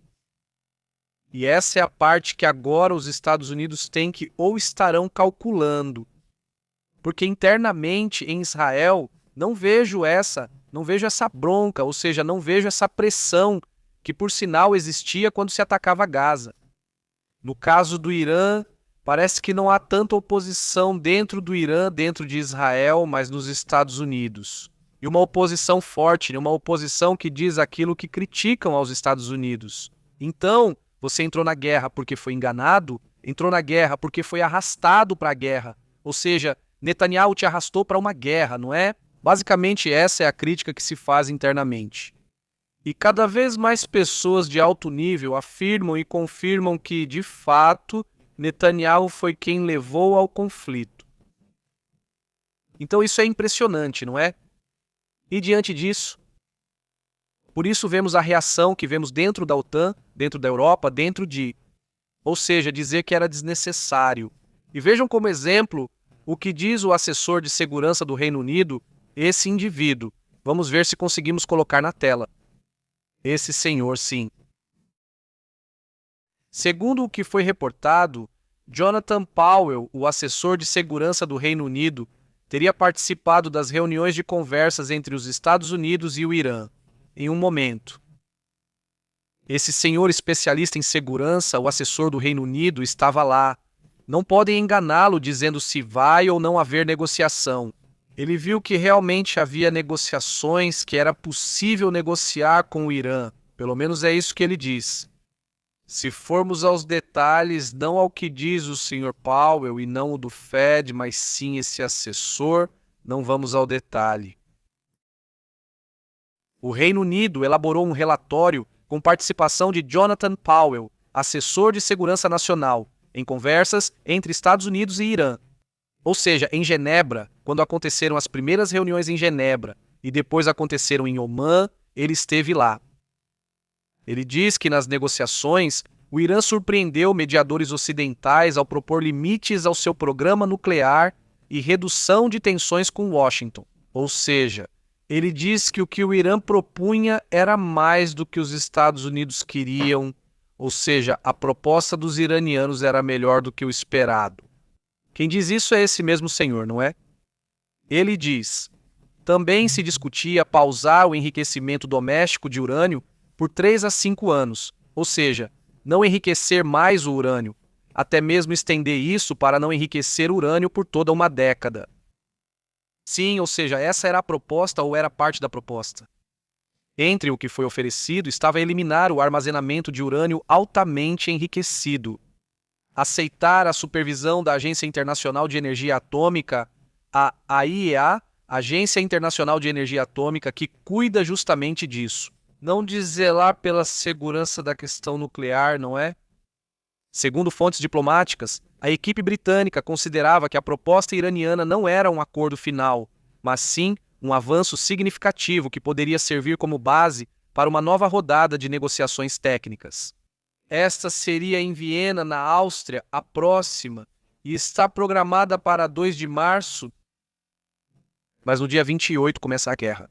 E essa é a parte que agora os Estados Unidos têm que ou estarão calculando. Porque internamente em Israel não vejo essa bronca, ou seja, não vejo essa pressão que por sinal existia quando se atacava Gaza. No caso do Irã, parece que não há tanta oposição dentro do Irã, dentro de Israel, mas nos Estados Unidos. E uma oposição forte, uma oposição que diz aquilo que criticam aos Estados Unidos. Então, você entrou na guerra porque foi enganado, entrou na guerra porque foi arrastado para a guerra. Ou seja, Netanyahu te arrastou para uma guerra, não é? Basicamente, essa é a crítica que se faz internamente. E cada vez mais pessoas de alto nível afirmam e confirmam que, de fato, Netanyahu foi quem levou ao conflito. Então isso é impressionante, não é? E diante disso, Por isso vemos a reação que vemos dentro da OTAN, dentro da Europa, ou seja, dizer que era desnecessário. E vejam como exemplo o que diz o assessor de segurança do Reino Unido, esse indivíduo. Vamos ver se conseguimos colocar na tela. Esse senhor, sim. Segundo o que foi reportado, Jonathan Powell, o assessor de segurança do Reino Unido, teria participado das reuniões de conversas entre os Estados Unidos e o Irã, em um momento. Esse senhor especialista em segurança, o assessor do Reino Unido, estava lá. Não podem enganá-lo dizendo se vai ou não haver negociação. Ele viu que realmente havia negociações, que era possível negociar com o Irã. Pelo menos é isso que ele diz. Se formos aos detalhes, não ao que diz o Sr. Powell e não o do Fed, mas sim esse assessor, não vamos ao detalhe. O Reino Unido elaborou um relatório com participação de Jonathan Powell, assessor de segurança nacional, em conversas entre Estados Unidos e Irã. Ou seja, em Genebra, quando aconteceram as primeiras reuniões em Genebra e depois aconteceram em Omã, ele esteve lá. Ele diz que nas negociações, o Irã surpreendeu mediadores ocidentais ao propor limites ao seu programa nuclear e redução de tensões com Washington. Ou seja, ele diz que o que Irã propunha era mais do que os Estados Unidos queriam, ou seja, a proposta dos iranianos era melhor do que o esperado. Quem diz isso é esse mesmo senhor, não é? Ele diz: também se discutia pausar o enriquecimento doméstico de urânio por 3 a 5 anos, ou seja, não enriquecer mais o urânio, até mesmo estender isso para não enriquecer o urânio por toda uma década. Sim, ou seja, essa era a proposta ou era parte da proposta. Entre o que foi oferecido estava eliminar o armazenamento de urânio altamente enriquecido, aceitar a supervisão da Agência Internacional de Energia Atômica, a AIEA, Agência Internacional de Energia Atômica, que cuida justamente disso. Não de zelar pela segurança da questão nuclear, não é? Segundo fontes diplomáticas, a equipe britânica considerava que a proposta iraniana não era um acordo final, mas sim um avanço significativo que poderia servir como base para uma nova rodada de negociações técnicas. Esta seria em Viena, na Áustria, a próxima, e está programada para 2 de março, mas no dia 28 começa a guerra.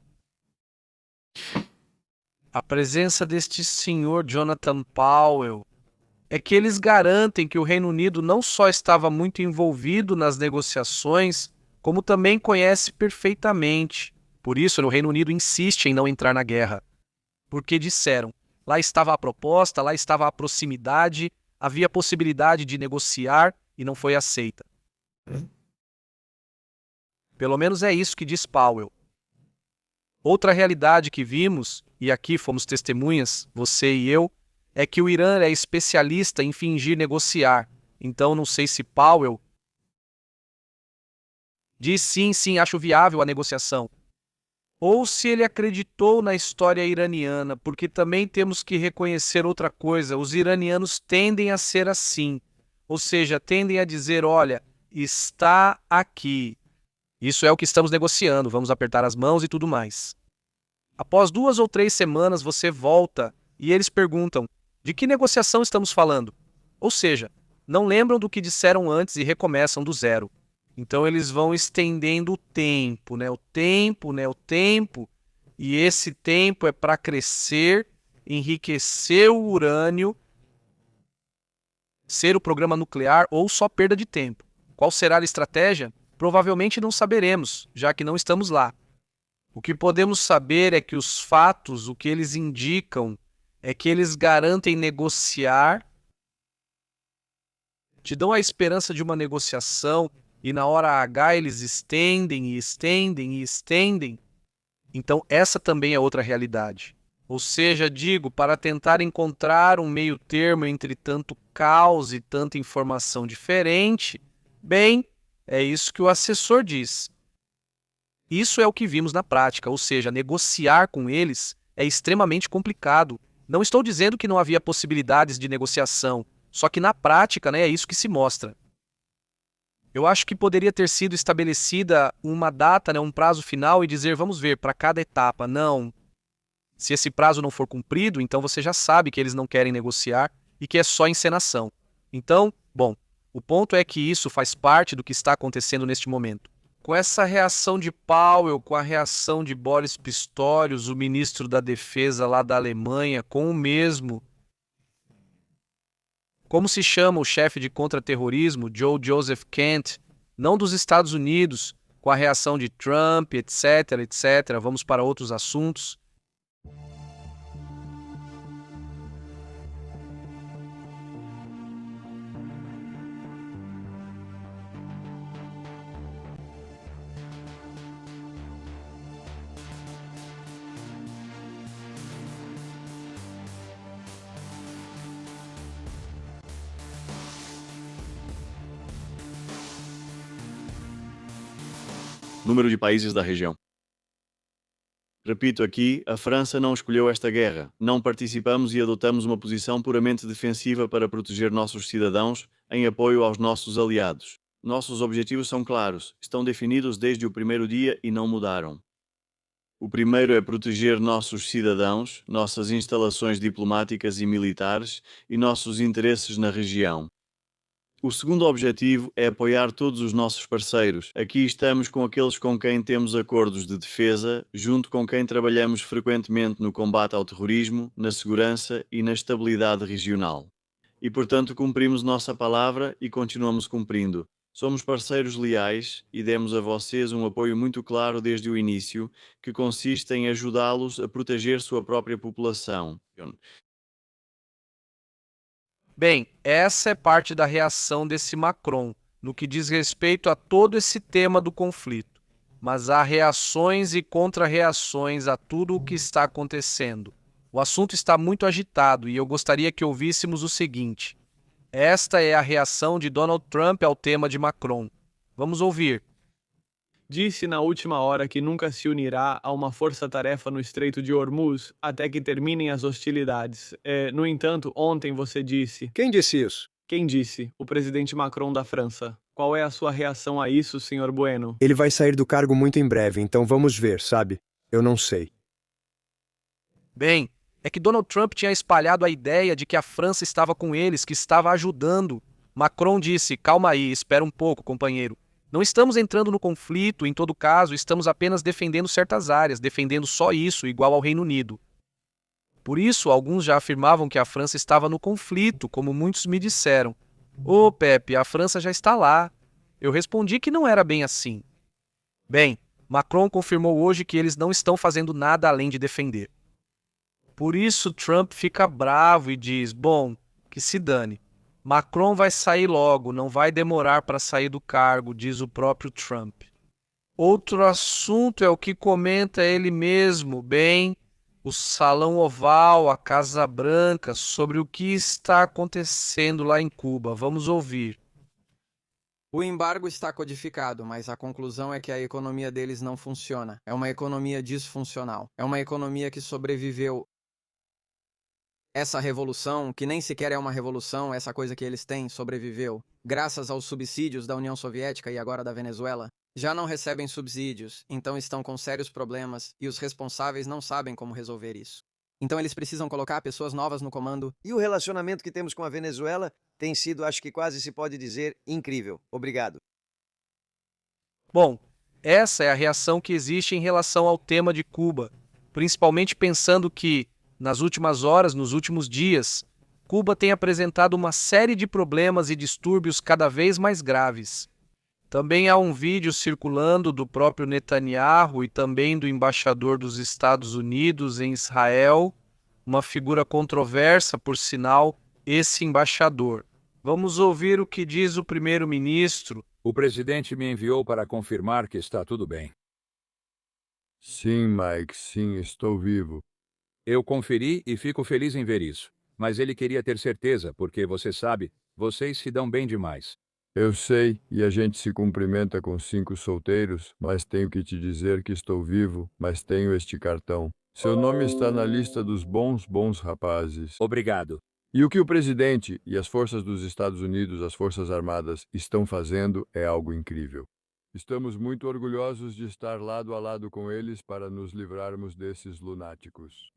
A presença deste senhor Jonathan Powell é que eles garantem que o Reino Unido não só estava muito envolvido nas negociações, como também conhece perfeitamente. Por isso, o Reino Unido insiste em não entrar na guerra. Porque disseram, lá estava a proposta, lá estava a proximidade, havia possibilidade de negociar e não foi aceita. Pelo menos é isso que diz Powell. Outra realidade que vimos, e aqui fomos testemunhas, você e eu, é que o Irã é especialista em fingir negociar. Então não sei se Powell diz sim, acho viável a negociação. Ou se ele acreditou na história iraniana, porque também temos que reconhecer outra coisa, os iranianos tendem a ser assim, ou seja, tendem a dizer, olha, está aqui. Isso é o que estamos negociando, vamos apertar as mãos e tudo mais. Após 2 ou 3 semanas você volta e eles perguntam, de que negociação estamos falando? Ou seja, não lembram do que disseram antes e recomeçam do zero. Então eles vão estendendo o tempo, o tempo, e esse tempo é para crescer, enriquecer o urânio, ser o programa nuclear ou só perda de tempo. Qual será a estratégia? Provavelmente não saberemos, já que não estamos lá. O que podemos saber é que os fatos, o que eles indicam, é que eles garantem negociar, te dão a esperança de uma negociação, e na hora H eles estendem e estendem e estendem. Então essa também é outra realidade. Ou seja, digo, para tentar encontrar um meio termo entre tanto caos e tanta informação diferente, bem, é isso que o assessor diz. Isso é o que vimos na prática, ou seja, negociar com eles é extremamente complicado. Não estou dizendo que não havia possibilidades de negociação, só que na prática, é isso que se mostra. Eu acho que poderia ter sido estabelecida uma data, um prazo final e dizer, vamos ver, para cada etapa. Não. Se esse prazo não for cumprido, então você já sabe que eles não querem negociar e que é só encenação. Então, bom, o ponto é que isso faz parte do que está acontecendo neste momento. Com essa reação de Powell, com a reação de Boris Pistorius, o ministro da Defesa lá da Alemanha, com o mesmo... Como se chama o chefe de contra-terrorismo, Joe Joseph Kent, não dos Estados Unidos, com a reação de Trump, etc, etc. Vamos para outros assuntos. Número de países da região. Repito aqui, a França não escolheu esta guerra. Não participamos e adotamos uma posição puramente defensiva para proteger nossos cidadãos em apoio aos nossos aliados. Nossos objetivos são claros, estão definidos desde o primeiro dia e não mudaram. O primeiro é proteger nossos cidadãos, nossas instalações diplomáticas e militares e nossos interesses na região. O segundo objetivo é apoiar todos os nossos parceiros. Aqui estamos com aqueles com quem temos acordos de defesa, junto com quem trabalhamos frequentemente no combate ao terrorismo, na segurança e na estabilidade regional. E, portanto, cumprimos nossa palavra e continuamos cumprindo. Somos parceiros leais e demos a vocês um apoio muito claro desde o início, que consiste em ajudá-los a proteger sua própria população. Bem, essa é parte da reação desse Macron, no que diz respeito a todo esse tema do conflito. Mas há reações e contra-reações a tudo o que está acontecendo. O assunto está muito agitado e eu gostaria que ouvíssemos o seguinte. Esta é a reação de Donald Trump ao tema de Macron. Vamos ouvir. Disse na última hora que nunca se unirá a uma força-tarefa no Estreito de Hormuz até que terminem as hostilidades. No entanto, ontem você disse... Quem disse isso? Quem disse? O presidente Macron da França. Qual é a sua reação a isso, Sr. Bueno? Ele vai sair do cargo muito em breve, então vamos ver, sabe? Eu não sei. Bem, é que Donald Trump tinha espalhado a ideia de que a França estava com eles, que estava ajudando. Macron disse, calma aí, espera um pouco, companheiro. Não estamos entrando no conflito, em todo caso, estamos apenas defendendo certas áreas, defendendo só isso, igual ao Reino Unido. Por isso, alguns já afirmavam que a França estava no conflito, como muitos me disseram. Ô, Pepe, a França já está lá. Eu respondi que não era bem assim. Bem, Macron confirmou hoje que eles não estão fazendo nada além de defender. Por isso, Trump fica bravo e diz, bom, que se dane. Macron vai sair logo, não vai demorar para sair do cargo, diz o próprio Trump. Outro assunto é o que comenta ele mesmo, bem, o Salão Oval, a Casa Branca, sobre o que está acontecendo lá em Cuba. Vamos ouvir. O embargo está codificado, mas a conclusão é que a economia deles não funciona. É uma economia disfuncional. É uma economia que sobreviveu essa revolução, que nem sequer é uma revolução, essa coisa que eles têm, sobreviveu, graças aos subsídios da União Soviética e agora da Venezuela. Já não recebem subsídios, então estão com sérios problemas e os responsáveis não sabem como resolver isso. Então eles precisam colocar pessoas novas no comando. E o relacionamento que temos com a Venezuela tem sido, acho que quase se pode dizer, incrível. Obrigado. Bom, essa é a reação que existe em relação ao tema de Cuba, principalmente pensando que, nas últimas horas, nos últimos dias, Cuba tem apresentado uma série de problemas e distúrbios cada vez mais graves. Também há um vídeo circulando do próprio Netanyahu e também do embaixador dos Estados Unidos em Israel, uma figura controversa, por sinal, esse embaixador. Vamos ouvir o que diz o primeiro-ministro. O presidente me enviou para confirmar que está tudo bem. Sim, Mike, sim, estou vivo. Eu conferi e fico feliz em ver isso. Mas ele queria ter certeza, porque você sabe, vocês se dão bem demais. Eu sei, e a gente se cumprimenta com 5 solteiros, mas tenho que te dizer que estou vivo, mas tenho este cartão. Seu nome está na lista dos bons rapazes. Obrigado. E o que o presidente e as forças dos Estados Unidos, as Forças Armadas, estão fazendo é algo incrível. Estamos muito orgulhosos de estar lado a lado com eles para nos livrarmos desses lunáticos.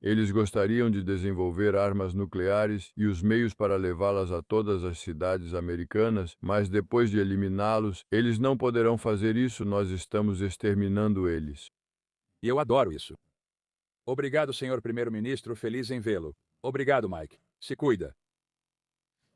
Eles gostariam de desenvolver armas nucleares e os meios para levá-las a todas as cidades americanas, mas depois de eliminá-los, eles não poderão fazer isso, nós estamos exterminando eles. E eu adoro isso. Obrigado, senhor primeiro-ministro, feliz em vê-lo. Obrigado, Mike. Se cuida.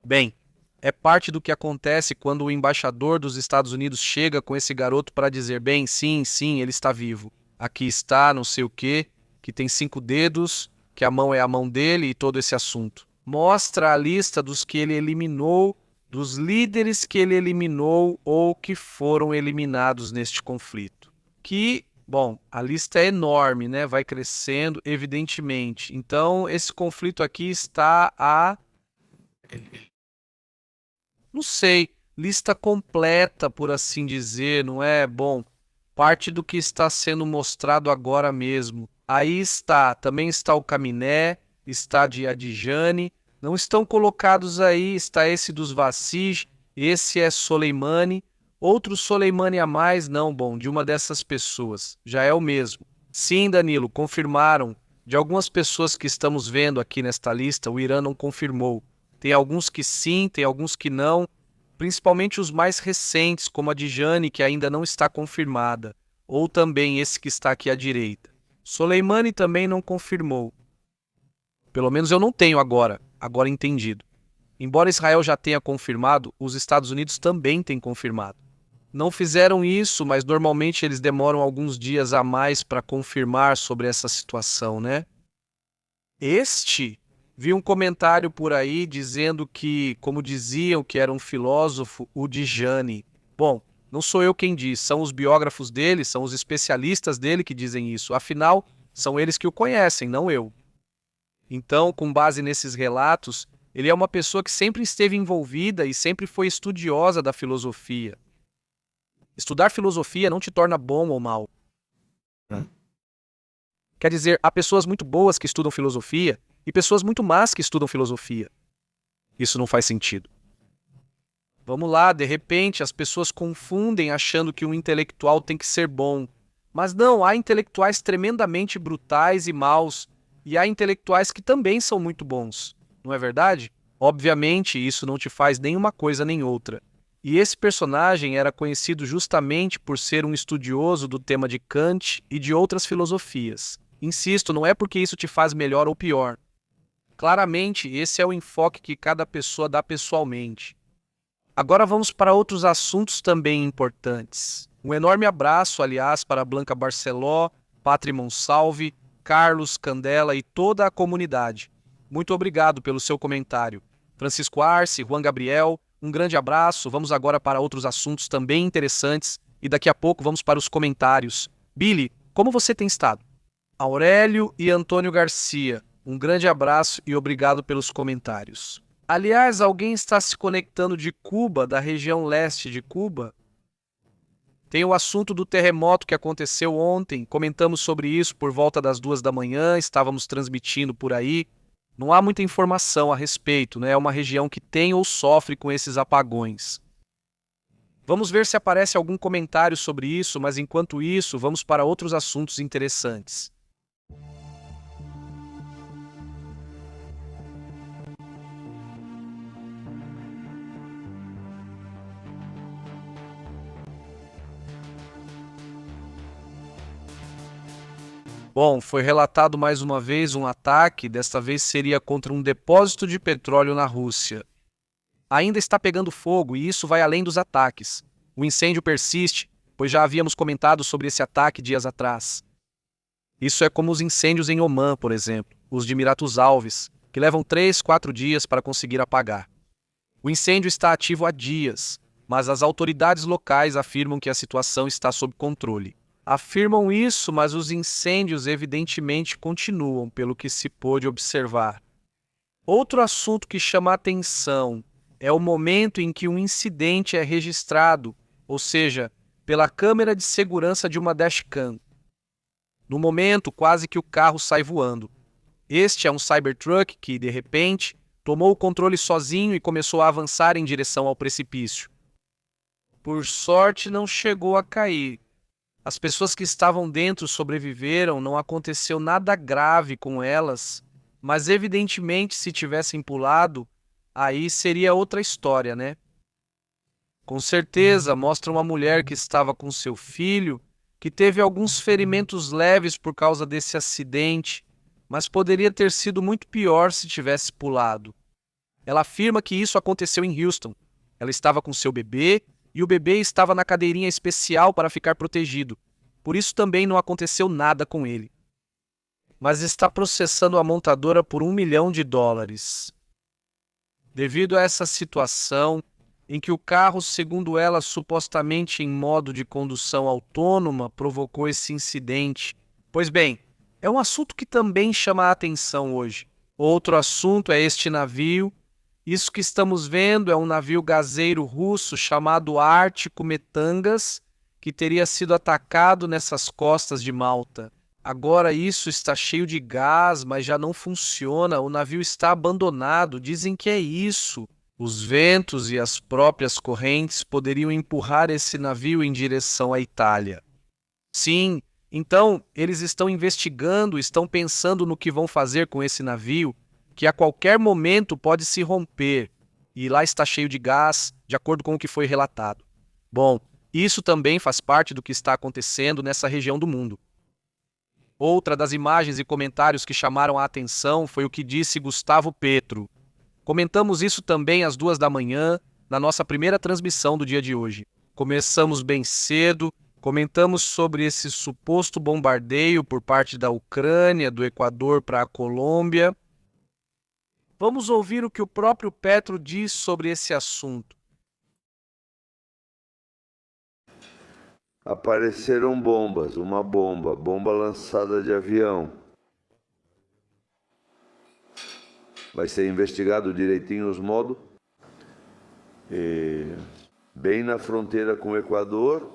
Bem, é parte do que acontece quando o embaixador dos Estados Unidos chega com esse garoto para dizer, bem, sim, ele está vivo. Aqui está, não sei o quê, que tem 5 dedos, que a mão é a mão dele e todo esse assunto. Mostra a lista dos que ele eliminou, dos líderes que ele eliminou ou que foram eliminados neste conflito. Que, bom, a lista é enorme, né? Vai crescendo, evidentemente. Então, esse conflito aqui está a... não sei, lista completa, por assim dizer, não é? Bom, parte do que está sendo mostrado agora mesmo. Aí está, também está o Caminé, está de Adjani, não estão colocados aí, está esse dos Vassij, esse é Soleimani, outro Soleimani a mais, não, bom, de uma dessas pessoas, já é o mesmo. Sim, Danilo, confirmaram, de algumas pessoas que estamos vendo aqui nesta lista, o Irã não confirmou. Tem alguns que sim, tem alguns que não, principalmente os mais recentes, como a Adjani, que ainda não está confirmada, ou também esse que está aqui à direita. Soleimani também não confirmou. Pelo menos eu não tenho agora entendido. Embora Israel já tenha confirmado, os Estados Unidos também têm confirmado. Não fizeram isso, mas normalmente eles demoram alguns dias a mais para confirmar sobre essa situação, né? Vi um comentário por aí dizendo que, como diziam que era um filósofo, o Djani. Bom, não sou eu quem diz, são os biógrafos dele, são os especialistas dele que dizem isso. Afinal, são eles que o conhecem, não eu. Então, com base nesses relatos, ele é uma pessoa que sempre esteve envolvida e sempre foi estudiosa da filosofia. Estudar filosofia não te torna bom ou mal. Quer dizer, há pessoas muito boas que estudam filosofia e pessoas muito más que estudam filosofia. Isso não faz sentido. Vamos lá, de repente as pessoas confundem achando que um intelectual tem que ser bom. Mas não, há intelectuais tremendamente brutais e maus, e há intelectuais que também são muito bons. Não é verdade? Obviamente, isso não te faz nem uma coisa nem outra. E esse personagem era conhecido justamente por ser um estudioso do tema de Kant e de outras filosofias. Insisto, não é porque isso te faz melhor ou pior. Claramente, esse é o enfoque que cada pessoa dá pessoalmente. Agora vamos para outros assuntos também importantes. Um enorme abraço, aliás, para Blanca Barceló, Patri Monsalve, Carlos, Candela e toda a comunidade. Muito obrigado pelo seu comentário. Francisco Arce, Juan Gabriel, um grande abraço. Vamos agora para outros assuntos também interessantes e daqui a pouco vamos para os comentários. Billy, como você tem estado? Aurélio e Antônio Garcia, um grande abraço e obrigado pelos comentários. Aliás, alguém está se conectando de Cuba, da região leste de Cuba? Tem o assunto do terremoto que aconteceu ontem, comentamos sobre isso por volta das 2 da manhã, estávamos transmitindo por aí. Não há muita informação a respeito, né? É uma região que tem ou sofre com esses apagões. Vamos ver se aparece algum comentário sobre isso, mas enquanto isso, vamos para outros assuntos interessantes. Bom, foi relatado mais uma vez um ataque, desta vez seria contra um depósito de petróleo na Rússia. Ainda está pegando fogo e isso vai além dos ataques. O incêndio persiste, pois já havíamos comentado sobre esse ataque dias atrás. Isso é como os incêndios em Omã, por exemplo, os de Emirados Árabes, que levam 3, 4 dias para conseguir apagar. O incêndio está ativo há dias, mas as autoridades locais afirmam que a situação está sob controle. Afirmam isso, mas os incêndios evidentemente continuam, pelo que se pôde observar. Outro assunto que chama a atenção é o momento em que um incidente é registrado, ou seja, pela câmera de segurança de uma dashcam. No momento, quase que o carro sai voando. Este é um Cybertruck que, de repente, tomou o controle sozinho e começou a avançar em direção ao precipício. Por sorte, não chegou a cair. As pessoas que estavam dentro sobreviveram, não aconteceu nada grave com elas, mas evidentemente se tivessem pulado, aí seria outra história, né? Com certeza, mostra uma mulher que estava com seu filho, que teve alguns ferimentos leves por causa desse acidente, mas poderia ter sido muito pior se tivesse pulado. Ela afirma que isso aconteceu em Houston. Ela estava com seu bebê e o bebê estava na cadeirinha especial para ficar protegido. Por isso também não aconteceu nada com ele. Mas está processando a montadora por $1 milhão. Devido a essa situação, em que o carro, segundo ela, supostamente em modo de condução autônoma, provocou esse incidente. Pois bem, é um assunto que também chama a atenção hoje. Outro assunto é este navio. Isso que estamos vendo é um navio gazeiro russo chamado Ártico Metangas, que teria sido atacado nessas costas de Malta. Agora isso está cheio de gás, mas já não funciona, o navio está abandonado, dizem que é isso. Os ventos e as próprias correntes poderiam empurrar esse navio em direção à Itália. Sim, então eles estão investigando, estão pensando no que vão fazer com esse navio, que a qualquer momento pode se romper, e lá está cheio de gás, de acordo com o que foi relatado. Bom, isso também faz parte do que está acontecendo nessa região do mundo. Outra das imagens e comentários que chamaram a atenção foi o que disse Gustavo Petro. Comentamos isso também às 2h, na nossa primeira transmissão do dia de hoje. Começamos bem cedo, comentamos sobre esse suposto bombardeio por parte da Ucrânia, do Equador para a Colômbia. Vamos ouvir o que o próprio Petro diz sobre esse assunto. Apareceram bombas, uma bomba lançada de avião. Vai ser investigado direitinho os modos. Bem na fronteira com o Equador,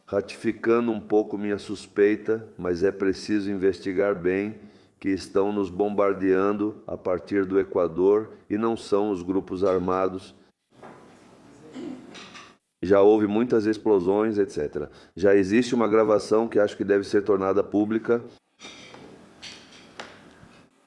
ratificando um pouco minha suspeita, mas é preciso investigar bem que estão nos bombardeando a partir do Equador e não são os grupos armados. Já houve muitas explosões, etc. Já existe uma gravação que acho que deve ser tornada pública.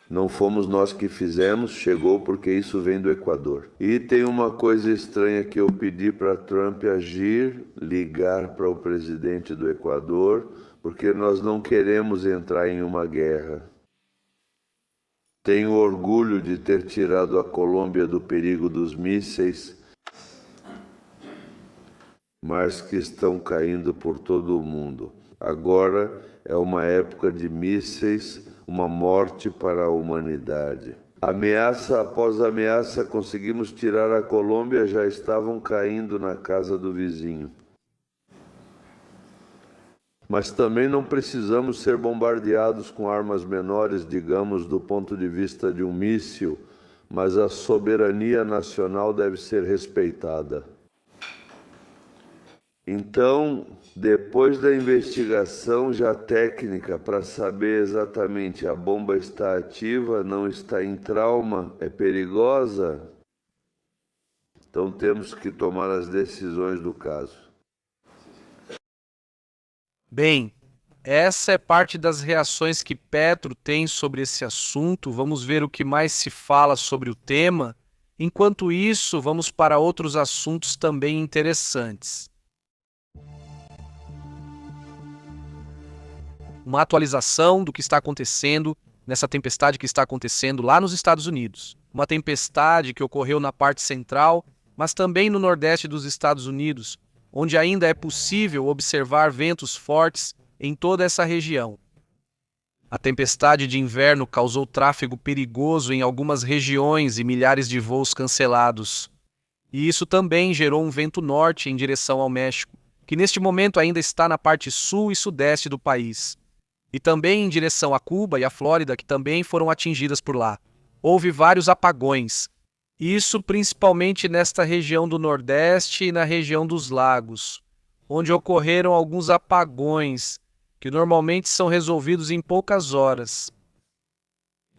Não fomos nós que fizemos, chegou porque isso vem do Equador. E tem uma coisa estranha que eu pedi para Trump agir, ligar para o presidente do Equador, porque nós não queremos entrar em uma guerra. Tenho orgulho de ter tirado a Colômbia do perigo dos mísseis, mas que estão caindo por todo o mundo. Agora é uma época de mísseis, uma morte para a humanidade. Ameaça após ameaça, conseguimos tirar a Colômbia, já estavam caindo na casa do vizinho. Mas também não precisamos ser bombardeados com armas menores, digamos, do ponto de vista de um míssil, mas a soberania nacional deve ser respeitada. Então, depois da investigação já técnica para saber exatamente a bomba está ativa, não está em trauma, é perigosa, então temos que tomar as decisões do caso. Bem, essa é parte das reações que Petro tem sobre esse assunto. Vamos ver o que mais se fala sobre o tema. Enquanto isso, vamos para outros assuntos também interessantes. Uma atualização do que está acontecendo nessa tempestade que está acontecendo lá nos Estados Unidos. Uma tempestade que ocorreu na parte central, mas também no nordeste dos Estados Unidos, onde ainda é possível observar ventos fortes em toda essa região. A tempestade de inverno causou tráfego perigoso em algumas regiões e milhares de voos cancelados. E isso também gerou um vento norte em direção ao México, que neste momento ainda está na parte sul e sudeste do país. E também em direção a Cuba e a Flórida, que também foram atingidas por lá. Houve vários apagões. Isso principalmente nesta região do Nordeste e na região dos lagos, onde ocorreram alguns apagões, que normalmente são resolvidos em poucas horas.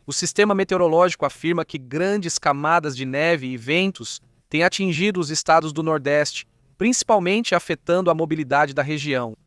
O sistema meteorológico afirma que grandes camadas de neve e ventos têm atingido os estados do Nordeste, principalmente afetando a mobilidade da região.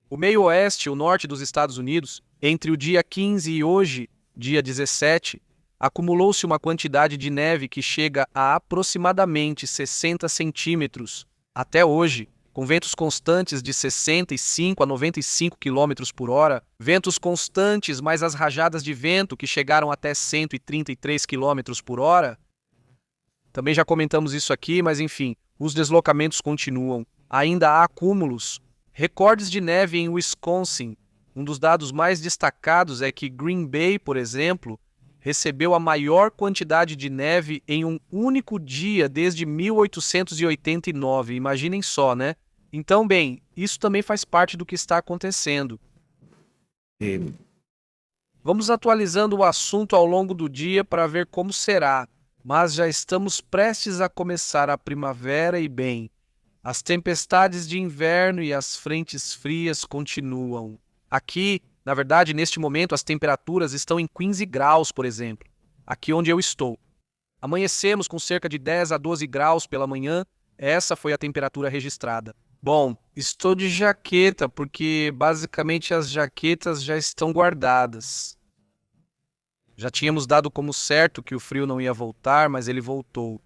O meio-oeste e o norte dos Estados Unidos, entre o dia 15 e hoje, dia 17, acumulou-se uma quantidade de neve que chega a aproximadamente 60 centímetros até hoje, com ventos constantes de 65 a 95 km por hora, ventos constantes mais as rajadas de vento que chegaram até 133 km por hora. Também já comentamos isso aqui, mas enfim, os deslocamentos continuam. Ainda há acúmulos, recordes de neve em Wisconsin. Um dos dados mais destacados é que Green Bay, por exemplo, recebeu a maior quantidade de neve em um único dia desde 1889. Imaginem só, né? Então, bem, isso também faz parte do que está acontecendo. Vamos atualizando o assunto ao longo do dia para ver como será, mas já estamos prestes a começar a primavera e, bem, as tempestades de inverno e as frentes frias continuam. Aqui, na verdade, neste momento, as temperaturas estão em 15 graus, por exemplo, aqui onde eu estou. Amanhecemos com cerca de 10 a 12 graus pela manhã, essa foi a temperatura registrada. Bom, estou de jaqueta porque basicamente as jaquetas já estão guardadas. Já tínhamos dado como certo que o frio não ia voltar, mas ele voltou.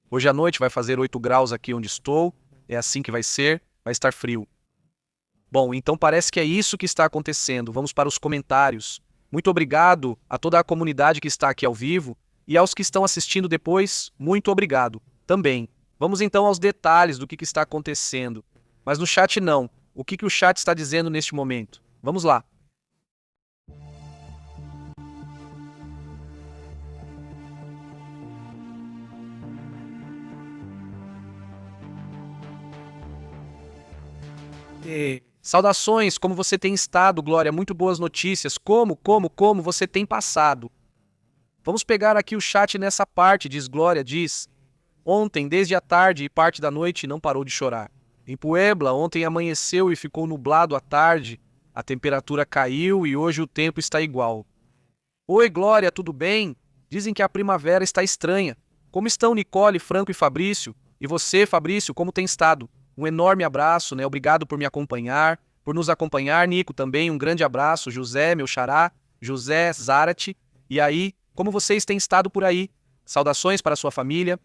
Hoje à noite vai fazer 8 graus aqui onde estou, é assim que vai ser, vai estar frio. Bom, então parece que é isso que está acontecendo. Vamos para os comentários. Muito obrigado a toda a comunidade que está aqui ao vivo e aos que estão assistindo depois, muito obrigado também. Vamos então aos detalhes do que está acontecendo. Mas no chat não. O que o chat está dizendo neste momento? Vamos lá. Saudações, como você tem estado, Glória? Muito boas notícias. Como você tem passado? Vamos pegar aqui o chat nessa parte, diz Glória, diz... Ontem, desde a tarde e parte da noite, não parou de chorar. Em Puebla, ontem amanheceu e ficou nublado à tarde. A temperatura caiu e hoje o tempo está igual. Oi, Glória, tudo bem? Dizem que a primavera está estranha. Como estão Nicole, Franco e Fabrício? E você, Fabrício, como tem estado? Um enorme abraço, né? Obrigado por me acompanhar, por nos acompanhar, Nico, também um grande abraço. José, meu xará, José Zarate. E aí, como vocês têm estado por aí? Saudações para a sua família.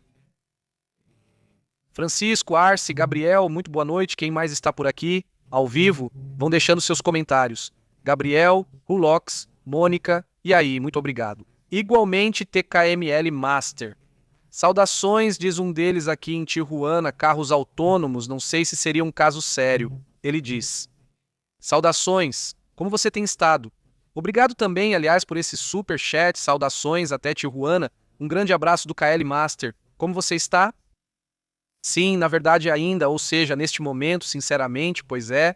Francisco, Arce, Gabriel, muito boa noite. Quem mais está por aqui, ao vivo, vão deixando seus comentários. Gabriel, Rulox, Mônica, e aí, muito obrigado. Igualmente, TKML Master. Saudações, diz um deles aqui em Tijuana, carros autônomos, não sei se seria um caso sério. Ele diz. Saudações, como você tem estado? Obrigado também, aliás, por esse super chat, saudações até Tijuana. Um grande abraço do KL Master. Como você está? Sim, na verdade ainda, ou seja, neste momento, sinceramente, pois é.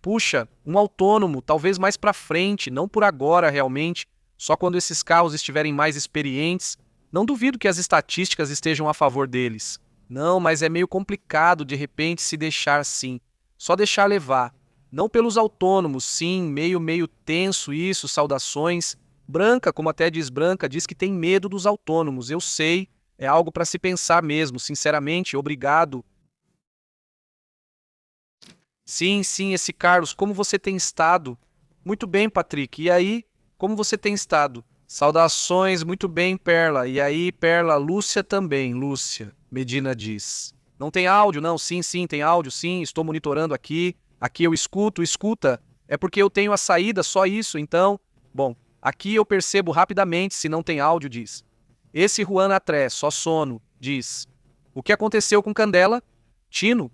Puxa, um autônomo, talvez mais pra frente, não por agora realmente, só quando esses carros estiverem mais experientes. Não duvido que as estatísticas estejam a favor deles. Não, mas é meio complicado de repente se deixar assim. Só deixar levar. Não pelos autônomos, sim, meio tenso isso, saudações. Branca, como até diz Branca, diz que tem medo dos autônomos, eu sei. É algo para se pensar mesmo, sinceramente, obrigado. Sim, esse Carlos, como você tem estado? Muito bem, Patrick, e aí, como você tem estado? Saudações, muito bem, Perla, e aí, Perla, Lúcia também, Lúcia, Medina diz. Não tem áudio, não? Sim, tem áudio, sim, estou monitorando aqui eu escuta, é porque eu tenho a saída, só isso, então, bom, aqui eu percebo rapidamente se não tem áudio, diz. Esse Juan Atré, só sono, diz. O que aconteceu com Candela? Tino?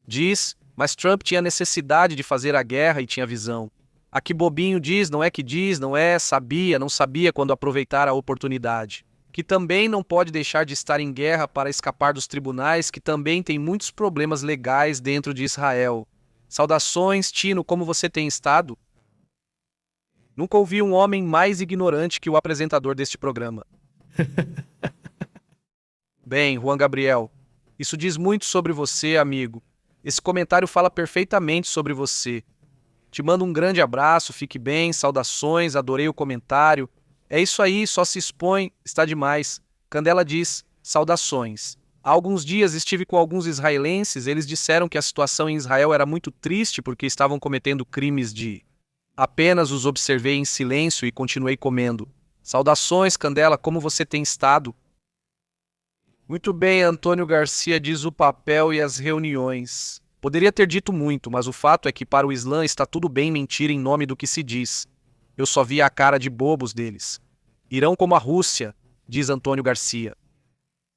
Diz, mas Trump tinha necessidade de fazer a guerra e tinha visão. Aqui Bobinho diz, não é, sabia, não sabia quando aproveitar a oportunidade. Que também não pode deixar de estar em guerra para escapar dos tribunais, que também tem muitos problemas legais dentro de Israel. Saudações, Tino, como você tem estado? Nunca ouvi um homem mais ignorante que o apresentador deste programa. Bem, Juan Gabriel, isso diz muito sobre você, amigo. Esse comentário fala perfeitamente sobre você. Te mando um grande abraço, fique bem, saudações, adorei o comentário. É isso aí, só se expõe, está demais. Candela diz, saudações. Há alguns dias estive com alguns israelenses, eles disseram que a situação em Israel era muito triste porque estavam cometendo crimes de... Apenas os observei em silêncio e continuei comendo. Saudações, Candela, como você tem estado? Muito bem, Antônio Garcia, diz o papel e as reuniões. Poderia ter dito muito, mas o fato é que para o Islã está tudo bem mentir em nome do que se diz. Eu só vi a cara de bobos deles. Irão como a Rússia, diz Antônio Garcia.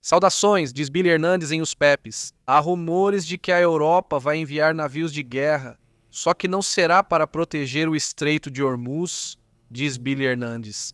Saudações, diz Billy Hernandes em Os Pepes. Há rumores de que a Europa vai enviar navios de guerra, só que não será para proteger o Estreito de Hormuz, diz Billy Hernandes.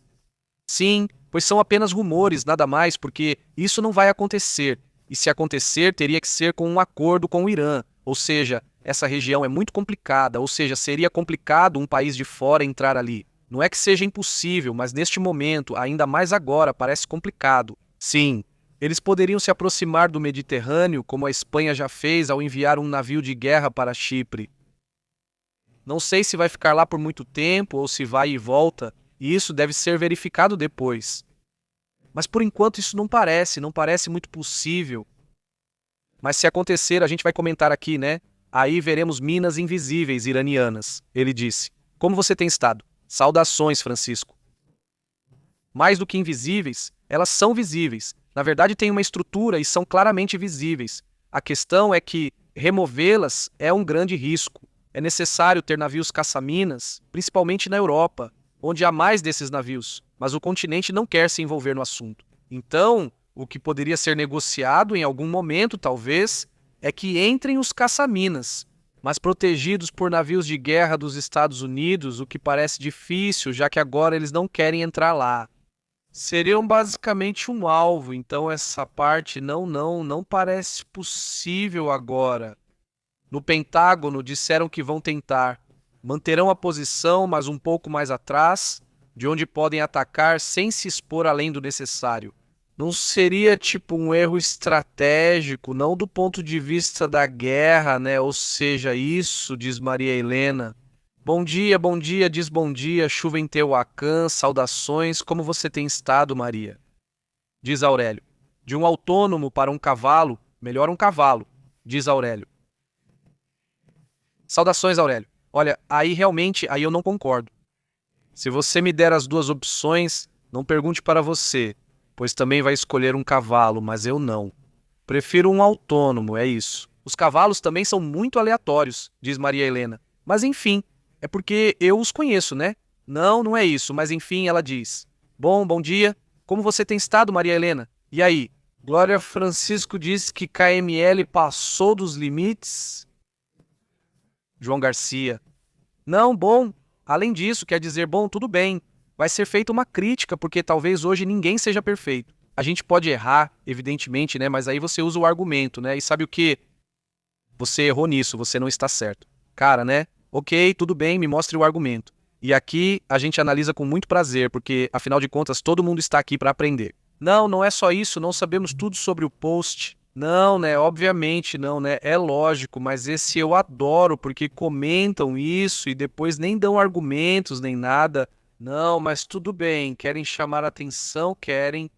Sim, pois são apenas rumores, nada mais, porque isso não vai acontecer. E se acontecer, teria que ser com um acordo com o Irã. Ou seja, essa região é muito complicada, ou seja, seria complicado um país de fora entrar ali. Não é que seja impossível, mas neste momento, ainda mais agora, parece complicado. Sim, eles poderiam se aproximar do Mediterrâneo, como a Espanha já fez ao enviar um navio de guerra para Chipre. Não sei se vai ficar lá por muito tempo ou se vai e volta, e isso deve ser verificado depois. Mas por enquanto isso não parece muito possível. Mas se acontecer, a gente vai comentar aqui, né? Aí veremos minas invisíveis iranianas, ele disse. Como você tem estado? Saudações, Francisco. Mais do que invisíveis, elas são visíveis. Na verdade, têm uma estrutura e são claramente visíveis. A questão é que removê-las é um grande risco. É necessário ter navios caça-minas, principalmente na Europa, onde há mais desses navios, mas o continente não quer se envolver no assunto. Então, o que poderia ser negociado em algum momento, talvez, é que entrem os caça-minas, mas protegidos por navios de guerra dos Estados Unidos, o que parece difícil, já que agora eles não querem entrar lá. Seriam basicamente um alvo, então essa parte não parece possível agora. No Pentágono disseram que vão tentar. Manterão a posição, mas um pouco mais atrás, de onde podem atacar sem se expor além do necessário. Não seria tipo um erro estratégico, não do ponto de vista da guerra, né? Ou seja, isso, diz Maria Helena. Bom dia, diz bom dia, chuva em Tehuacán, saudações, como você tem estado, Maria? Diz Aurélio. De um autônomo para um cavalo, melhor um cavalo, diz Aurélio. Saudações, Aurélio. Olha, aí eu não concordo. Se você me der as duas opções, não pergunte para você, pois também vai escolher um cavalo, mas eu não. Prefiro um autônomo, é isso. Os cavalos também são muito aleatórios, diz Maria Helena. Mas enfim, é porque eu os conheço, né? Não é isso, mas enfim, ela diz. Bom dia. Como você tem estado, Maria Helena? E aí? Glória Francisco disse que KML passou dos limites? João Garcia. Não, bom. Além disso, quer dizer, bom, tudo bem. Vai ser feita uma crítica, porque talvez hoje ninguém seja perfeito. A gente pode errar, evidentemente, né? Mas aí você usa o argumento, né? E sabe o quê? Você errou nisso, você não está certo. Cara, né? Ok, tudo bem, me mostre o argumento. E aqui a gente analisa com muito prazer, porque, afinal de contas, todo mundo está aqui para aprender. Não é só isso, não sabemos tudo sobre o post. Não, né? Obviamente não, né? É lógico, mas esse eu adoro, porque comentam isso e depois nem dão argumentos nem nada. Não, mas tudo bem, querem chamar a atenção, querem.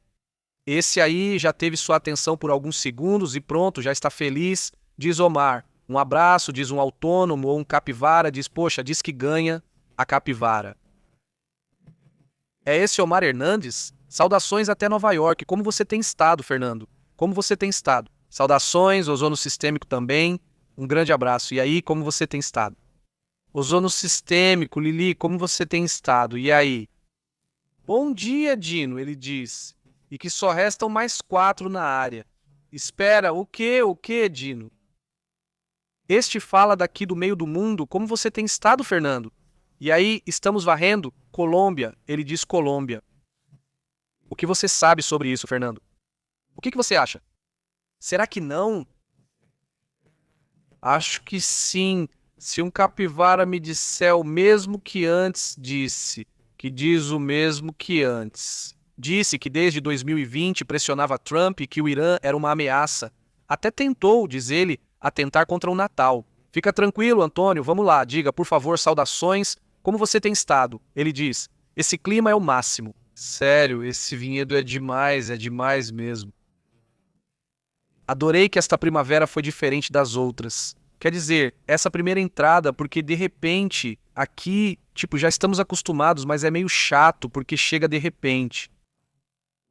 Esse aí já teve sua atenção por alguns segundos e pronto, já está feliz, diz Omar. Um abraço, diz um autônomo ou um capivara, diz, poxa, diz que ganha a capivara. É esse Omar Hernandes? Saudações até Nova York. Como você tem estado, Fernando? Como você tem estado? Saudações, ozono sistêmico também. Um grande abraço. E aí, como você tem estado? Ozono sistêmico, Lili, como você tem estado? E aí? Bom dia, Dino, ele diz. E que só restam mais 4 na área. Espera, o quê, Dino? Este fala daqui do meio do mundo. Como você tem estado, Fernando? E aí, estamos varrendo? Colômbia, ele diz Colômbia. O que você sabe sobre isso, Fernando? O que você acha? Será que não? Acho que sim. Se um capivara me disser o mesmo que antes disse, que diz o mesmo que antes. Disse que desde 2020 pressionava Trump e que o Irã era uma ameaça. Até tentou, diz ele, atentar contra o Natal. Fica tranquilo, Antônio, vamos lá, diga, por favor, saudações. Como você tem estado? Ele diz, esse clima é o máximo. Sério, esse vinhedo é demais mesmo. Adorei que esta primavera foi diferente das outras. Quer dizer, essa primeira entrada, porque de repente, aqui, já estamos acostumados, mas é meio chato, porque chega de repente.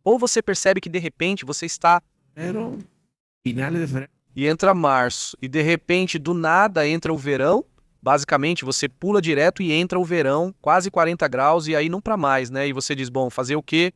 Ou você percebe que de repente você está... E entra março, e de repente, do nada, entra o verão. Basicamente, você pula direto e entra o verão, quase 40 graus, e aí não para mais, né? E você diz, bom, fazer o quê?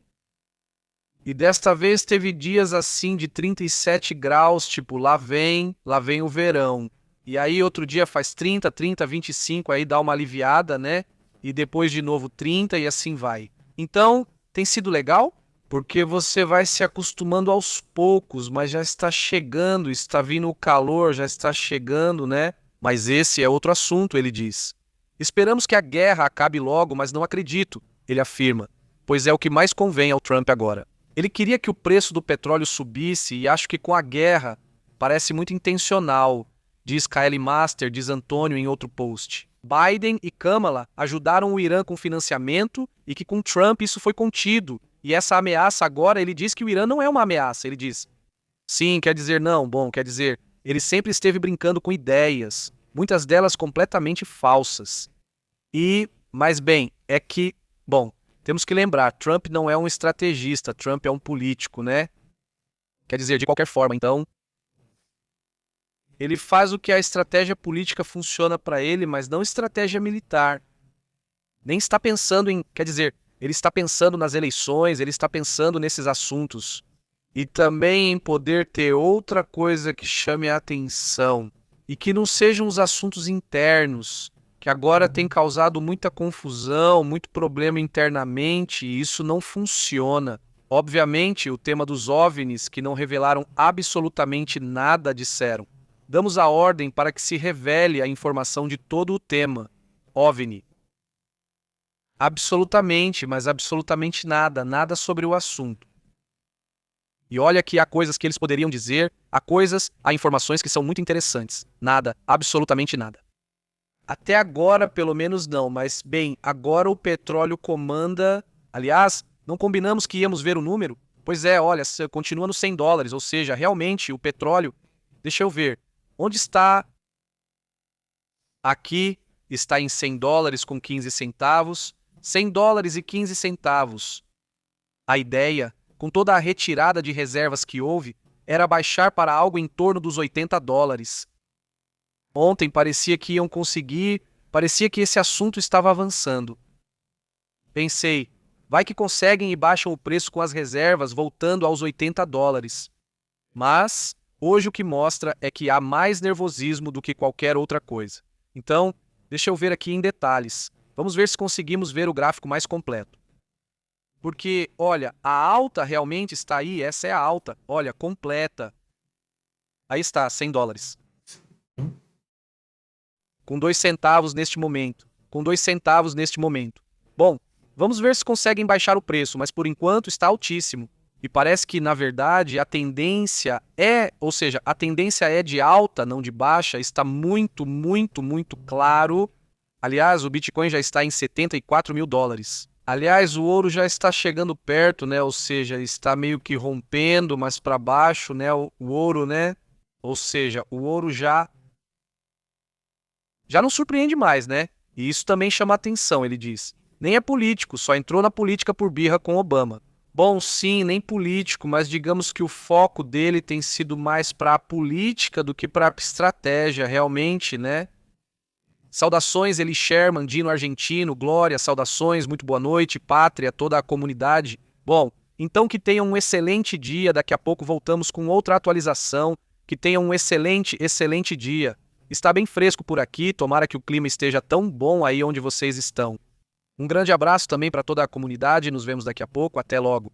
E desta vez teve dias assim de 37 graus, lá vem o verão. E aí outro dia faz 30, 25, aí dá uma aliviada, né? E depois de novo 30 e assim vai. Então, tem sido legal? Porque você vai se acostumando aos poucos, mas já está chegando, está vindo o calor, já está chegando, né? Mas esse é outro assunto, ele diz. Esperamos que a guerra acabe logo, mas não acredito, ele afirma, pois é o que mais convém ao Trump agora. Ele queria que o preço do petróleo subisse e acho que com a guerra parece muito intencional, diz Kylie Master, diz Antônio em outro post. Biden e Kamala ajudaram o Irã com financiamento e que com Trump isso foi contido. E essa ameaça agora, ele diz que o Irã não é uma ameaça, ele diz. Sim, quer dizer não, bom, quer dizer, ele sempre esteve brincando com ideias, muitas delas completamente falsas. Mas bem, é que, bom, temos que lembrar, Trump não é um estrategista, Trump é um político, né? Quer dizer, de qualquer forma, então, ele faz o que a estratégia política funciona para ele, mas não estratégia militar. Nem está pensando em, quer dizer, ele está pensando nas eleições, ele está pensando nesses assuntos. E também em poder ter outra coisa que chame a atenção. E que não sejam os assuntos internos, que agora tem causado muita confusão, muito problema internamente, e isso não funciona. Obviamente, o tema dos OVNIs, que não revelaram absolutamente nada, disseram. Damos a ordem para que se revele a informação de todo o tema. OVNI. Absolutamente, mas absolutamente nada, nada sobre o assunto. E olha que há coisas que eles poderiam dizer, há informações que são muito interessantes. Nada, absolutamente nada. Até agora, pelo menos não, mas bem, agora o petróleo comanda... Aliás, não combinamos que íamos ver o número? Pois é, olha, continua nos $100, ou seja, realmente o petróleo... Deixa eu ver, onde está? Aqui está em $100 com 15 centavos, $100 e 15 centavos. A ideia, com toda a retirada de reservas que houve, era baixar para algo em torno dos $80. Ontem parecia que iam conseguir, parecia que esse assunto estava avançando. Pensei, vai que conseguem e baixam o preço com as reservas voltando aos $80. Mas hoje o que mostra é que há mais nervosismo do que qualquer outra coisa. Então, deixa eu ver aqui em detalhes. Vamos ver se conseguimos ver o gráfico mais completo. Porque, olha, a alta realmente está aí, essa é a alta, olha, completa. Aí está, $100. Com 2 centavos neste momento. Com 2 centavos neste momento. Bom, vamos ver se conseguem baixar o preço, mas por enquanto está altíssimo. E parece que, na verdade, a tendência a tendência é de alta, não de baixa, está muito, muito, muito claro. Aliás, o Bitcoin já está em $74 mil. Aliás, o ouro já está chegando perto, né? Ou seja, está meio que rompendo, mas para baixo, né? O ouro, né? Ou seja, o ouro já não surpreende mais, né? E isso também chama atenção, ele diz. Nem é político, só entrou na política por birra com Obama. Bom, sim, nem político, mas digamos que o foco dele tem sido mais para a política do que para a estratégia, realmente, né? Saudações, Eli Sherman, Dino Argentino, Glória, saudações, muito boa noite, Pátria, toda a comunidade. Bom, então que tenham um excelente dia, daqui a pouco voltamos com outra atualização, que tenham um excelente, excelente dia. Está bem fresco por aqui, tomara que o clima esteja tão bom aí onde vocês estão. Um grande abraço também para toda a comunidade, nos vemos daqui a pouco, até logo.